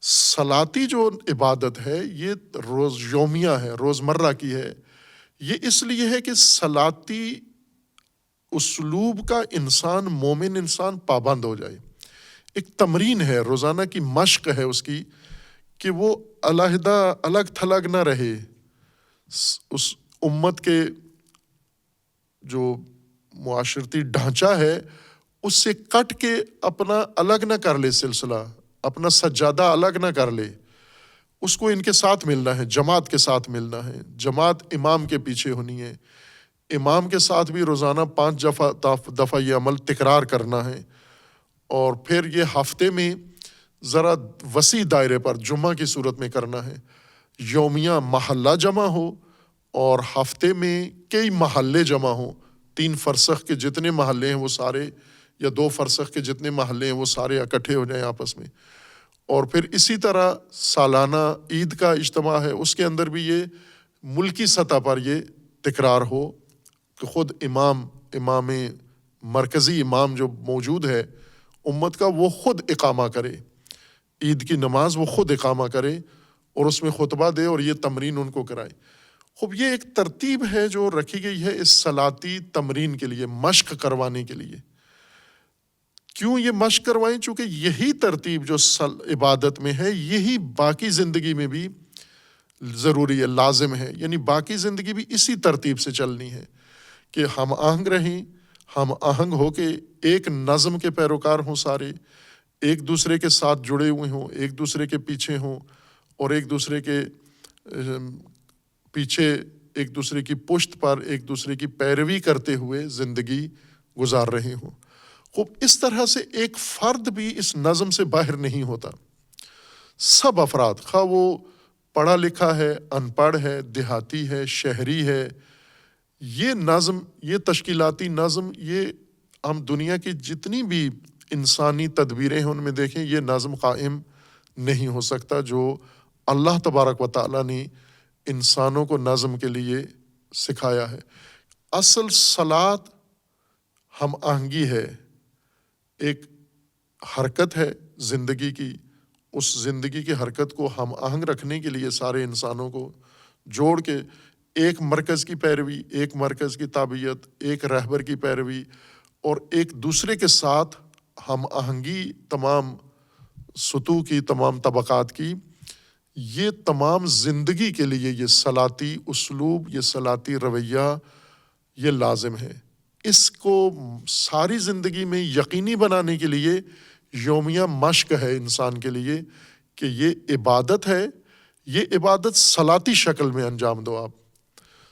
صلاتی جو عبادت ہے یہ یومیہ ہے، روزمرہ کی ہے. یہ اس لیے ہے کہ صلاتی اسلوب کا انسان، مومن انسان پابند ہو جائے. ایک تمرین ہے، روزانہ کی مشق ہے اس کی، کہ وہ علیحدہ الگ تھلگ نہ رہے، اس امت کے جو معاشرتی ڈھانچہ ہے اس سے کٹ کے اپنا الگ نہ کر لے سلسلہ، اپنا سجادہ الگ نہ کر لے. اس کو ان کے ساتھ ملنا ہے، جماعت کے ساتھ ملنا ہے، جماعت امام کے پیچھے ہونی ہے، امام کے ساتھ بھی روزانہ 5 دفعہ یہ عمل تکرار کرنا ہے. اور پھر یہ ہفتے میں ذرا وسیع دائرے پر جمعہ کی صورت میں کرنا ہے، یومیہ محلہ جمع ہو اور ہفتے میں کئی محلے جمع ہوں، 3 فرسخ کے جتنے محلے ہیں وہ سارے، یا 2 فرسخ کے جتنے محلے ہیں وہ سارے اکٹھے ہو جائیں آپس میں. اور پھر اسی طرح سالانہ عید کا اجتماع ہے، اس کے اندر بھی یہ ملکی سطح پر یہ تکرار ہو کہ خود امام مرکزی امام جو موجود ہے امت کا، وہ خود اقامہ کرے، عید کی نماز وہ خود اقامہ کرے اور اس میں خطبہ دے اور یہ تمرین ان کو کرائے. خوب یہ ایک ترتیب ہے جو رکھی گئی ہے اس صلاتی تمرین کے لیے، مشق کروانے کے لیے. کیوں یہ مشق کروائیں؟ چونکہ یہی ترتیب جو عبادت میں ہے یہی باقی زندگی میں بھی ضروری ہے، لازم ہے. یعنی باقی زندگی بھی اسی ترتیب سے چلنی ہے کہ ہم آہنگ رہیں، ہم آہنگ ہو کے ایک نظم کے پیروکار ہوں، سارے ایک دوسرے کے ساتھ جڑے ہوئے ہوں، ایک دوسرے کے پیچھے ہوں اور ایک دوسرے کے پیچھے، ایک دوسرے کی پشت پر ایک دوسرے کی پیروی کرتے ہوئے زندگی گزار رہے ہوں. خوب اس طرح سے ایک فرد بھی اس نظم سے باہر نہیں ہوتا. سب افراد، خواہ وہ پڑھا لکھا ہے، ان پڑھ ہے، دیہاتی ہے، شہری ہے، یہ نظم، یہ تشکیلاتی نظم، یہ ہم دنیا کی جتنی بھی انسانی تدبیریں ہیں ان میں دیکھیں، یہ نظم قائم نہیں ہو سکتا جو اللہ تبارک و تعالیٰ نے انسانوں کو نظم کے لیے سکھایا ہے. اصل صلاۃ ہم آہنگی ہے، ایک حرکت ہے زندگی کی. اس زندگی کی حرکت کو ہم آہنگ رکھنے کے لیے سارے انسانوں کو جوڑ کے ایک مرکز کی پیروی، ایک مرکز کی تابعیت، ایک رہبر کی پیروی اور ایک دوسرے کے ساتھ ہم آہنگی تمام سطوح کی، تمام طبقات کی، یہ تمام زندگی کے لیے یہ صلاتی اسلوب، یہ صلاتی رویہ یہ لازم ہے. اس کو ساری زندگی میں یقینی بنانے کے لیے یومیہ مشق ہے انسان کے لیے کہ یہ عبادت ہے، یہ عبادت صلاتی شکل میں انجام دو. آپ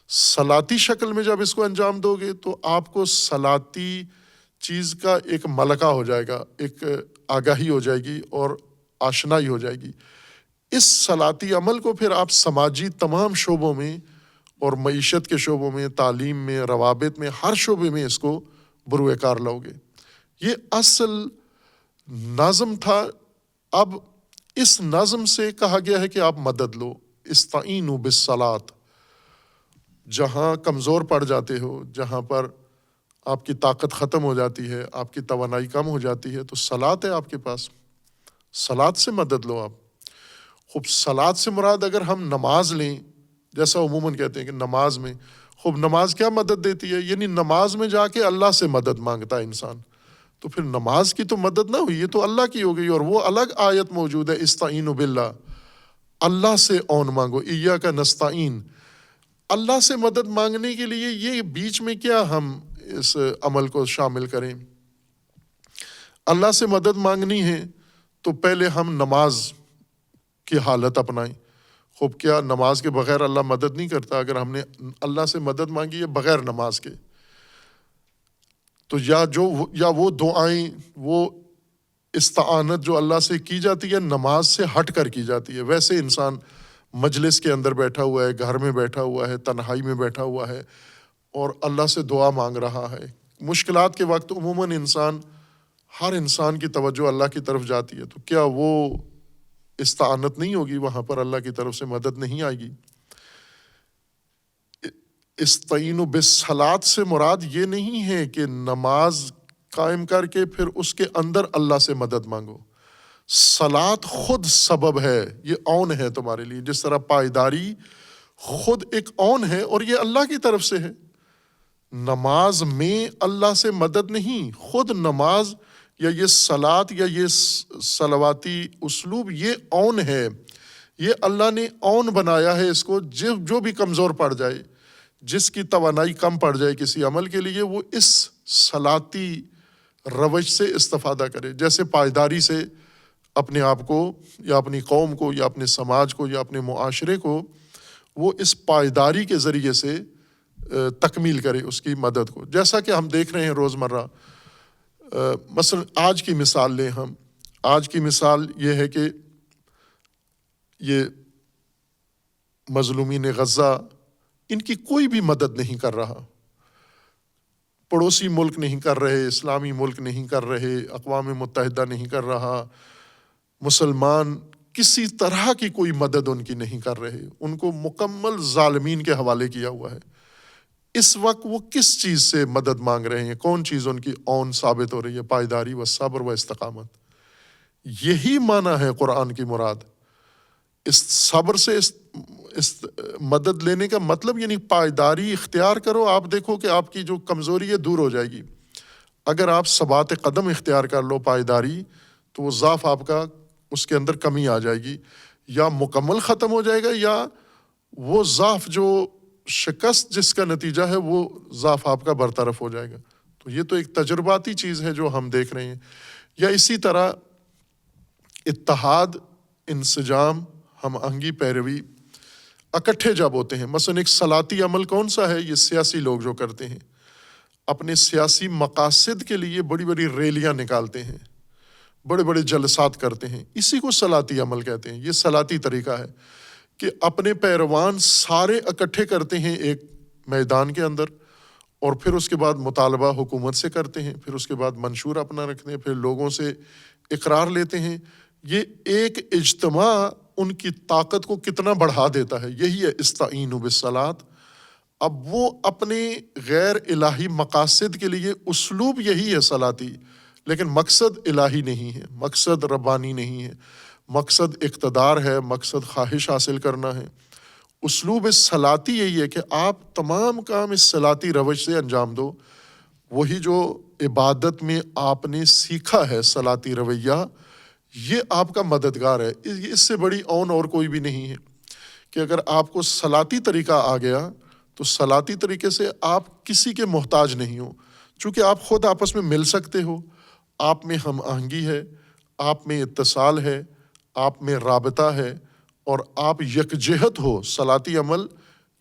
صلاتی شکل میں جب اس کو انجام دو گے تو آپ کو صلاتی چیز کا ایک ملکہ ہو جائے گا، ایک آگاہی ہو جائے گی اور آشنائی ہو جائے گی. اس صلاتی عمل کو پھر آپ سماجی تمام شعبوں میں اور معیشت کے شعبوں میں، تعلیم میں، روابط میں، ہر شعبے میں اس کو بروئے کار لاؤ گے. یہ اصل نظم تھا. اب اس نظم سے کہا گیا ہے کہ آپ مدد لو، استعینوا بالصلاۃ. جہاں کمزور پڑ جاتے ہو، جہاں پر آپ کی طاقت ختم ہو جاتی ہے، آپ کی توانائی کم ہو جاتی ہے، تو صلاۃ ہے آپ کے پاس، صلاۃ سے مدد لو آپ. خوب صلاۃ سے مراد اگر ہم نماز لیں، جیسا عموماً کہتے ہیں کہ نماز میں، خوب نماز کیا مدد دیتی ہے؟ یعنی نماز میں جا کے اللہ سے مدد مانگتا ہے انسان. تو پھر نماز کی تو مدد نہ ہوئی، یہ تو اللہ کی ہو گئی. اور وہ الگ آیت موجود ہے، استعینوا باللہ، اللہ سے اون مانگو، ایاک نستعین. اللہ سے مدد مانگنے کے لیے یہ بیچ میں کیا ہم اس عمل کو شامل کریں؟ اللہ سے مدد مانگنی ہے تو پہلے ہم نماز کی حالت اپنائیں. خوب کیا نماز کے بغیر اللہ مدد نہیں کرتا؟ اگر ہم نے اللہ سے مدد مانگی ہے بغیر نماز کے، تو یا وہ دعائیں، وہ استعانت جو اللہ سے کی جاتی ہے نماز سے ہٹ کر کی جاتی ہے. ویسے انسان مجلس کے اندر بیٹھا ہوا ہے، گھر میں بیٹھا ہوا ہے، تنہائی میں بیٹھا ہوا ہے اور اللہ سے دعا مانگ رہا ہے. مشکلات کے وقت عموماً ہر انسان کی توجہ اللہ کی طرف جاتی ہے، تو کیا وہ استعانت نہیں ہوگی؟ وہاں پر اللہ کی طرف سے مدد نہیں آئے گی. استعینوا بالصلاۃ سے مراد یہ نہیں ہے کہ نماز قائم کر کے پھر اس کے اندر اللہ سے مدد مانگو. صلاۃ خود سبب ہے، یہ اون ہے تمہارے لیے، جس طرح پائیداری خود ایک اون ہے اور یہ اللہ کی طرف سے ہے. نماز میں اللہ سے مدد نہیں، خود نماز یا یہ صلاۃ یا یہ صلواتی اسلوب یہ اون ہے. یہ اللہ نے اون بنایا ہے اس کو. جو بھی کمزور پڑ جائے، جس کی توانائی کم پڑ جائے کسی عمل کے لیے، وہ اس صلاتی روش سے استفادہ کرے. جیسے پائیداری سے اپنے آپ کو یا اپنی قوم کو یا اپنے سماج کو یا اپنے معاشرے کو وہ اس پائیداری کے ذریعے سے تکمیل کرے اس کی مدد کو. جیسا کہ ہم دیکھ رہے ہیں روزمرہ، مثلا آج کی مثال لیں ہم، آج کی مثال یہ ہے کہ یہ مظلومین غزہ، ان کی کوئی بھی مدد نہیں کر رہا، پڑوسی ملک نہیں کر رہے، اسلامی ملک نہیں کر رہے، اقوام متحدہ نہیں کر رہا، مسلمان کسی طرح کی کوئی مدد ان کی نہیں کر رہے، ان کو مکمل ظالمین کے حوالے کیا ہوا ہے۔ اس وقت وہ کس چیز سے مدد مانگ رہے ہیں؟ کون چیز ان کی اون ثابت ہو رہی ہے؟ پائیداری و صبر و استقامت۔ یہی معنی ہے قرآن کی مراد۔ اس صبر سے اس مدد لینے کا مطلب یعنی پائیداری اختیار کرو، آپ دیکھو کہ آپ کی جو کمزوری ہے دور ہو جائے گی۔ اگر آپ ثبات قدم اختیار کر لو، پائیداری، تو وہ ضعف آپ کا، اس کے اندر کمی آ جائے گی، یا مکمل ختم ہو جائے گا، یا وہ ضعف جو شکست جس کا نتیجہ ہے وہ ضعف آپ کا برطرف ہو جائے گا۔ تو یہ تو ایک تجرباتی چیز ہے جو ہم دیکھ رہے ہیں۔ یا اسی طرح اتحاد، انسجام، ہم آہنگی، پیروی، اکٹھے جب ہوتے ہیں، مثلا ایک صلاتی عمل کون سا ہے؟ یہ سیاسی لوگ جو کرتے ہیں، اپنے سیاسی مقاصد کے لیے بڑی بڑی ریلیاں نکالتے ہیں، بڑے بڑے جلسات کرتے ہیں، اسی کو صلاتی عمل کہتے ہیں۔ یہ صلاتی طریقہ ہے کہ اپنے پیروان سارے اکٹھے کرتے ہیں ایک میدان کے اندر، اور پھر اس کے بعد مطالبہ حکومت سے کرتے ہیں، پھر اس کے بعد منشور اپنا رکھتے ہیں، پھر لوگوں سے اقرار لیتے ہیں۔ یہ ایک اجتماع ان کی طاقت کو کتنا بڑھا دیتا ہے۔ یہی ہے استعینوا بالصلاۃ۔ اب وہ اپنے غیر الہی مقاصد کے لیے اسلوب یہی ہے صلاتی، لیکن مقصد الہی نہیں ہے، مقصد ربانی نہیں ہے، مقصد اقتدار ہے، مقصد خواہش حاصل کرنا ہے۔ اسلوب صلاتی یہی ہے کہ آپ تمام کام اس صلاتی روش سے انجام دو، وہی جو عبادت میں آپ نے سیکھا ہے صلاتی رویہ، یہ آپ کا مددگار ہے۔ اس سے بڑی اون اور کوئی بھی نہیں ہے کہ اگر آپ کو صلاتی طریقہ آ گیا تو صلاتی طریقے سے آپ کسی کے محتاج نہیں ہو، چونکہ آپ خود آپس میں مل سکتے ہو، آپ میں ہم آہنگی ہے، آپ میں اتصال ہے، آپ میں رابطہ ہے، اور آپ یکجہت ہو۔ صلاتی عمل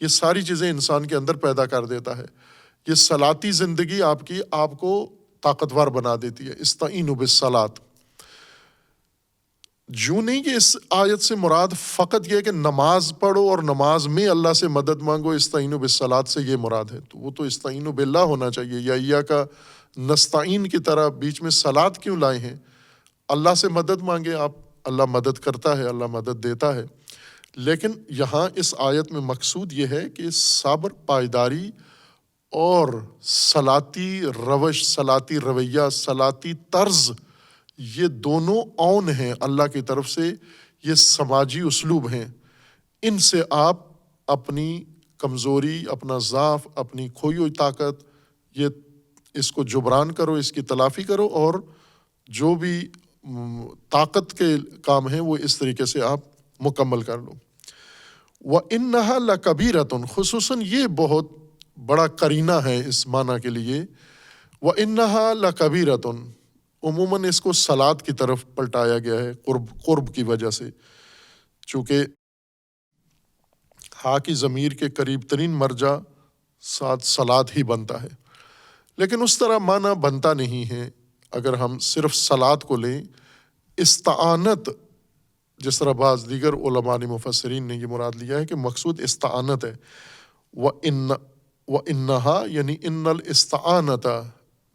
یہ ساری چیزیں انسان کے اندر پیدا کر دیتا ہے۔ یہ صلاتی زندگی آپ کی، آپ کو طاقتور بنا دیتی ہے۔ استعینوا بالصلاۃ۔ جو نہیں کہ اس آیت سے مراد فقط یہ کہ نماز پڑھو اور نماز میں اللہ سے مدد مانگو، استعینوا بالصلاۃ سے یہ مراد ہے، تو وہ تو استعینوا باللہ ہونا چاہیے، یا ایاک نستعین کی طرح بیچ میں صلاۃ کیوں لائے ہیں؟ اللہ سے مدد مانگے آپ، اللہ مدد کرتا ہے، اللہ مدد دیتا ہے۔ لیکن یہاں اس آیت میں مقصود یہ ہے کہ صبر، پائیداری اور صلاتی روش، صلاتی رویہ، صلاتی طرز، یہ دونوں اون ہیں اللہ کی طرف سے، یہ سماجی اسلوب ہیں۔ ان سے آپ اپنی کمزوری، اپنا ضعف، اپنی کھوئی ہوئی طاقت، یہ اس کو جبران کرو، اس کی تلافی کرو، اور جو بھی طاقت کے کام ہیں وہ اس طریقے سے آپ مکمل کر لو۔ وَإِنَّهَا لَكَبِيرَةٌ، خصوصاً یہ بہت بڑا قرینہ ہے اس معنی کے لیے۔ وَإِنَّهَا لَكَبِيرَةٌ، عموماً اس کو صلاۃ کی طرف پلٹایا گیا ہے قرب کی وجہ سے، چونکہ ہا کی ضمیر کے قریب ترین مرجع ساتھ صلاۃ ہی بنتا ہے، لیکن اس طرح معنی بنتا نہیں ہے۔ اگر ہم صرف صلاۃ کو لیں، استعانت، جس طرح بعض دیگر علماء مفسرین نے یہ مراد لیا ہے کہ مقصود استعانت ہے۔ وَإِنَّهَا یعنی ان الاستعانت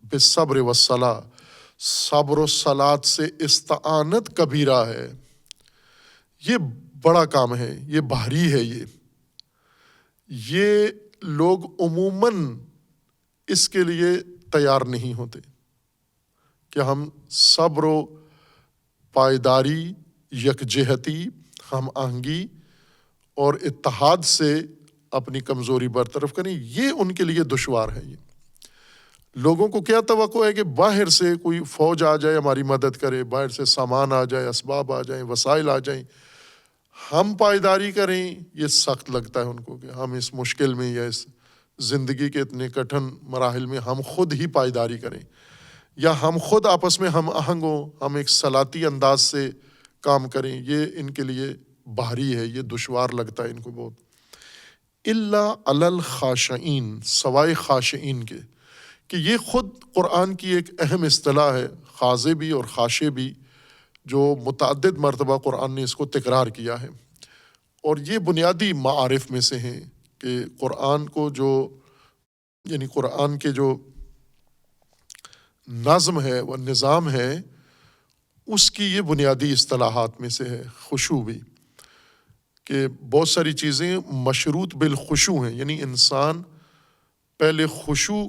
بالصبر والصلاۃ، صبر و صلاۃ سے استعانت کبیرہ ہے، یہ بڑا کام ہے، یہ بھاری ہے۔ یہ لوگ عموماً اس کے لیے تیار نہیں ہوتے کہ ہم صبر و پائیداری، یکجہتی، ہم آہنگی اور اتحاد سے اپنی کمزوری برطرف کریں۔ یہ ان کے لیے دشوار ہے۔ یہ لوگوں کو کیا توقع ہے کہ باہر سے کوئی فوج آ جائے، ہماری مدد کرے، باہر سے سامان آ جائے، اسباب آ جائیں، وسائل آ جائیں، ہم پائیداری کریں۔ یہ سخت لگتا ہے ان کو کہ ہم اس مشکل میں یا اس زندگی کے اتنے کٹھن مراحل میں ہم خود ہی پائیداری کریں، یا ہم خود آپس میں ہم آہنگ ہوں، ہم ایک صلاتی انداز سے کام کریں۔ یہ ان کے لیے بھاری ہے، یہ دشوار لگتا ہے ان کو بہت۔ الا علی الخاشعین، سوائے خاشعین کے، کہ یہ خود قرآن کی ایک اہم اصطلاح ہے، خاضع بھی اور خاشع بھی، جو متعدد مرتبہ قرآن نے اس کو تکرار کیا ہے، اور یہ بنیادی معارف میں سے ہیں کہ قرآن کو جو یعنی قرآن کے جو نظم ہے و نظام ہے اس کی یہ بنیادی اصطلاحات میں سے ہے خشوع بھی، کہ بہت ساری چیزیں مشروط بالخشوع ہیں، یعنی انسان پہلے خشوع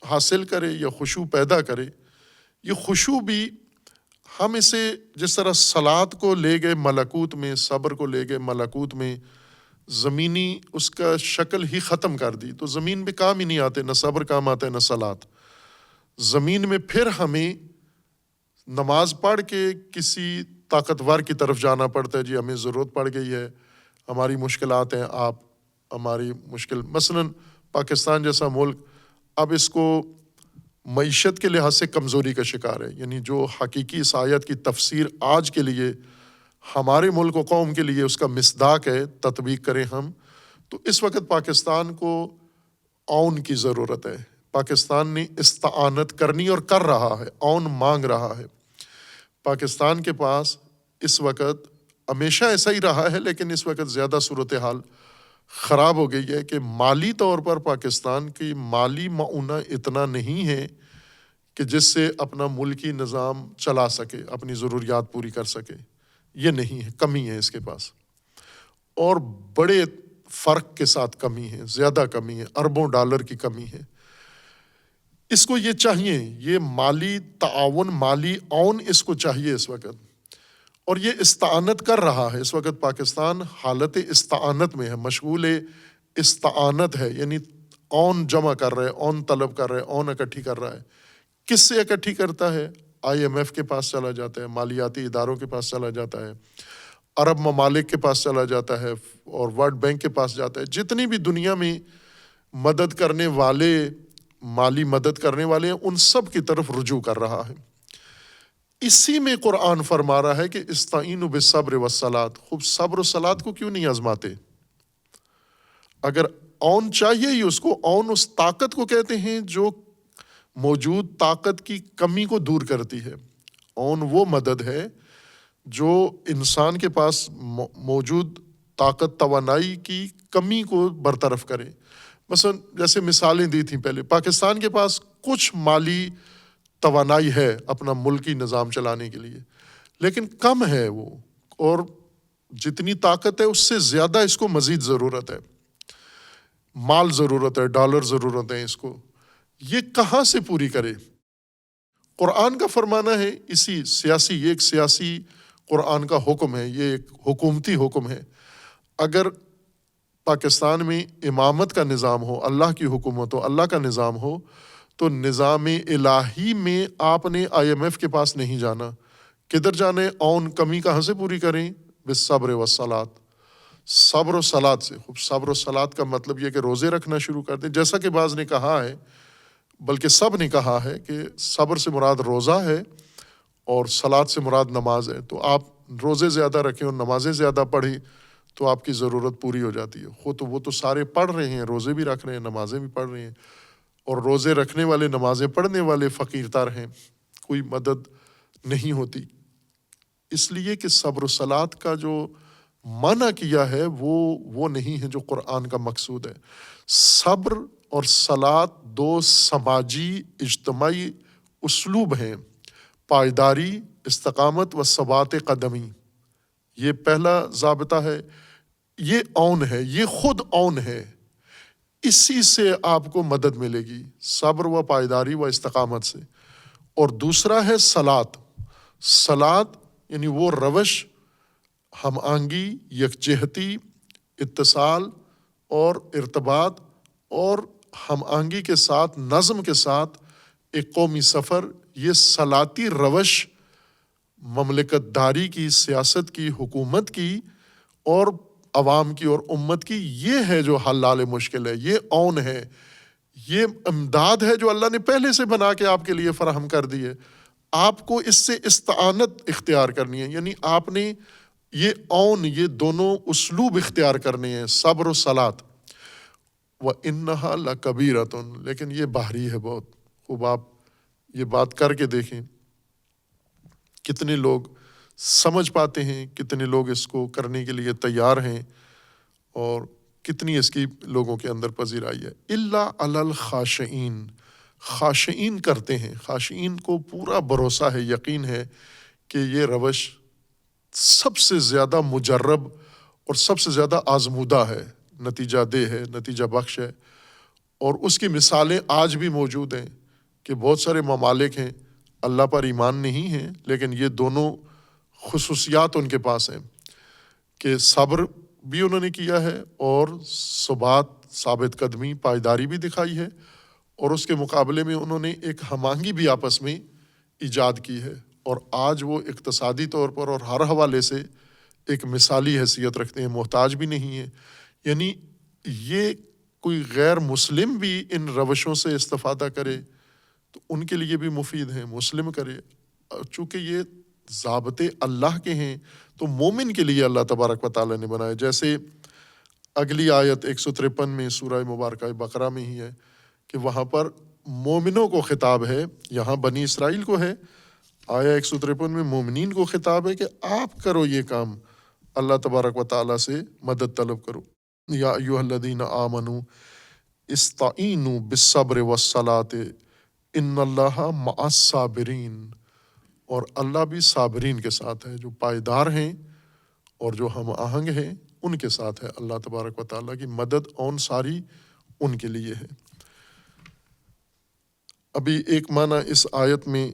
حاصل کرے یا خشوع پیدا کرے۔ یہ خشوع بھی ہم اسے جس طرح صلات کو لے گئے ملکوت میں، صبر کو لے گئے ملکوت میں، زمینی اس کا شکل ہی ختم کر دی، تو زمین پہ کام ہی نہیں آتے، نہ صبر کام آتا ہے نہ صلات۔ زمین میں پھر ہمیں نماز پڑھ کے کسی طاقتور کی طرف جانا پڑتا ہے، جی ہمیں ضرورت پڑ گئی ہے، ہماری مشکلات ہیں، آپ ہماری مشکل، مثلاً پاکستان جیسا ملک اب اس کو معیشت کے لحاظ سے کمزوری کا شکار ہے، یعنی جو حقیقی اس آیت کی تفسیر آج کے لیے ہمارے ملک و قوم کے لیے اس کا مصداق ہے، تطبیق کریں ہم، تو اس وقت پاکستان کو عون کی ضرورت ہے۔ پاکستان نے استعانت کرنی اور کر رہا ہے، عون مانگ رہا ہے۔ پاکستان کے پاس اس وقت ہمیشہ ایسا ہی رہا ہے، لیکن اس وقت زیادہ صورتحال خراب ہو گئی ہے کہ مالی طور پر پاکستان کی مالی معونہ اتنا نہیں ہے کہ جس سے اپنا ملکی نظام چلا سکے، اپنی ضروریات پوری کر سکے، یہ نہیں ہے، کمی ہے اس کے پاس، اور بڑے فرق کے ساتھ کمی ہے، زیادہ کمی ہے، اربوں ڈالر کی کمی ہے۔ اس کو یہ چاہیے، یہ مالی تعاون، مالی عون اس کو چاہیے اس وقت، اور یہ استعانت کر رہا ہے۔ اس وقت پاکستان حالت استعانت میں ہے، مشغول استعانت ہے، یعنی عون جمع کر رہا ہے، عون طلب کر رہا ہے، عون اکٹھی کر رہا ہے۔ کس سے اکٹھی کرتا ہے؟ IMF کے پاس چلا جاتا ہے، مالیاتی اداروں کے پاس چلا جاتا ہے، عرب ممالک کے پاس چلا جاتا ہے، اور ورلڈ بینک کے پاس جاتا ہے۔ جتنی بھی دنیا میں مدد کرنے والے، مالی مدد کرنے والے ہیں، ان سب کی طرف رجوع کر رہا ہے۔ اسی میں قرآن فرما رہا ہے کہ استعینوا بالصبر والصلاۃ، خوب صبر و صلاۃ کو کیوں نہیں آزماتے؟ اگر عون چاہیے ہی اس کو، عون اس طاقت کو کہتے ہیں جو موجود طاقت کی کمی کو دور کرتی ہے۔ عون وہ مدد ہے جو انسان کے پاس موجود طاقت، توانائی کی کمی کو برطرف کرے۔ مثلا جیسے مثالیں دی تھیں پہلے، پاکستان کے پاس کچھ مالی توانائی ہے اپنا ملکی نظام چلانے کے لیے، لیکن کم ہے وہ، اور جتنی طاقت ہے اس سے زیادہ اس کو مزید ضرورت ہے، مال ضرورت ہے، ڈالر ضرورت ہے اس کو۔ یہ کہاں سے پوری کرے؟ قرآن کا فرمانا ہے، اسی سیاسی، یہ ایک سیاسی قرآن کا حکم ہے، یہ ایک حکومتی حکم ہے۔ اگر پاکستان میں امامت کا نظام ہو، اللہ کی حکومت ہو، اللہ کا نظام ہو، تو نظام الہی میں آپ نے IMF کے پاس نہیں جانا۔ کدھر جانے؟ عون کمی کہاں سے پوری کریں؟ بالصبر والصلاۃ، صبر و صلاۃ سے۔ خوب صبر و صلاۃ کا مطلب یہ کہ روزے رکھنا شروع کر دیں، جیسا کہ بعض نے کہا ہے، بلکہ سب نے کہا ہے کہ صبر سے مراد روزہ ہے اور صلاۃ سے مراد نماز ہے۔ تو آپ روزے زیادہ رکھیں اور نمازیں زیادہ پڑھیں تو آپ کی ضرورت پوری ہو جاتی ہے۔ تو وہ تو سارے پڑھ رہے ہیں، روزے بھی رکھ رہے ہیں، نمازیں بھی پڑھ رہے ہیں، اور روزے رکھنے والے، نمازیں پڑھنے والے فقیر تر ہیں، کوئی مدد نہیں ہوتی۔ اس لیے کہ صبر و صلاۃ کا جو منع کیا ہے وہ نہیں ہے جو قرآن کا مقصود ہے۔ صبر اور صلاۃ دو سماجی اجتماعی اسلوب ہیں، پائیداری، استقامت و ثبات قدمی۔ یہ پہلا ضابطہ ہے، یہ عون ہے، یہ خود عون ہے، اسی سے آپ کو مدد ملے گی، صبر و پائیداری و استقامت سے۔ اور دوسرا ہے صلاۃ۔ صلاۃ یعنی وہ روش، ہم آہنگی، یکجہتی، اتصال اور ارتباط اور ہم آہنگی کے ساتھ، نظم کے ساتھ ایک قومی سفر، یہ صلاتی روش مملکت داری کی، سیاست کی، حکومت کی اور عوام کی اور امت کی، یہ ہے جو حلال مشکل ہے، یہ عون ہے، یہ امداد ہے جو اللہ نے پہلے سے بنا کے آپ کے لیے فراہم کر دی ہے۔ آپ کو اس سے استعانت اختیار کرنی ہے، یعنی آپ نے یہ عون، یہ دونوں اسلوب اختیار کرنے ہیں، صبر و صلاۃ۔ وَإِنَّهَا لَكَبِيرَةٌ، لیکن یہ بھاری ہے بہت۔ خوب آپ یہ بات کر کے دیکھیں، کتنے لوگ سمجھ پاتے ہیں کتنے لوگ اس کو کرنے کے لیے تیار ہیں اور کتنی اس کی لوگوں کے اندر پذیرائی ہے۔ الا علی الخاشعین، خاشعین کرتے ہیں، خاشعین کو پورا بھروسہ ہے، یقین ہے کہ یہ روش سب سے زیادہ مجرب اور سب سے زیادہ آزمودہ ہے، نتیجہ دہ ہے، نتیجہ بخش ہے، اور اس کی مثالیں آج بھی موجود ہیں کہ بہت سارے ممالک ہیں اللہ پر ایمان نہیں ہیں لیکن یہ دونوں خصوصیات ان کے پاس ہیں کہ صبر بھی انہوں نے کیا ہے اور ثابت قدمی، پائیداری بھی دکھائی ہے، اور اس کے مقابلے میں انہوں نے ایک ہم آہنگی بھی آپس میں ایجاد کی ہے، اور آج وہ اقتصادی طور پر اور ہر حوالے سے ایک مثالی حیثیت رکھتے ہیں، محتاج بھی نہیں ہیں۔ یعنی یہ کوئی غیر مسلم بھی ان روشوں سے استفادہ کرے تو ان کے لیے بھی مفید ہیں، مسلم کرے، چونکہ یہ ضابطے اللہ کے ہیں تو مومن کے لیے اللہ تبارک و تعالیٰ نے بنائے۔ جیسے اگلی آیت 153 میں سورہ مبارکہ بقرہ میں ہی ہے کہ وہاں پر مومنوں کو خطاب ہے، یہاں بنی اسرائیل کو ہے، آیا 153 میں مومنین کو خطاب ہے کہ آپ کرو یہ کام، اللہ تبارک و تعالیٰ سے مدد طلب کرو۔ یا ایھا الذین آمنوا استعینوا بالصبر والصلاۃ ان اللہ مع الصابرین، اور اللہ بھی صابرین کے ساتھ ہے، جو پائیدار ہیں اور جو ہم آہنگ ہیں ان کے ساتھ ہے۔ اللہ تبارک و تعالیٰ کی مدد اون ساری ان کے لیے ہے۔ ابھی ایک معنی اس آیت میں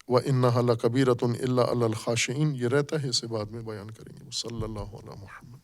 وَإِنَّهَا لَكَبِيرَةٌ إِلَّا عَلَى الْخَاشِعِينَ یہ رہتا ہے، اسے بعد میں بیان کریں گے۔ صلی اللہ علیہ محمد۔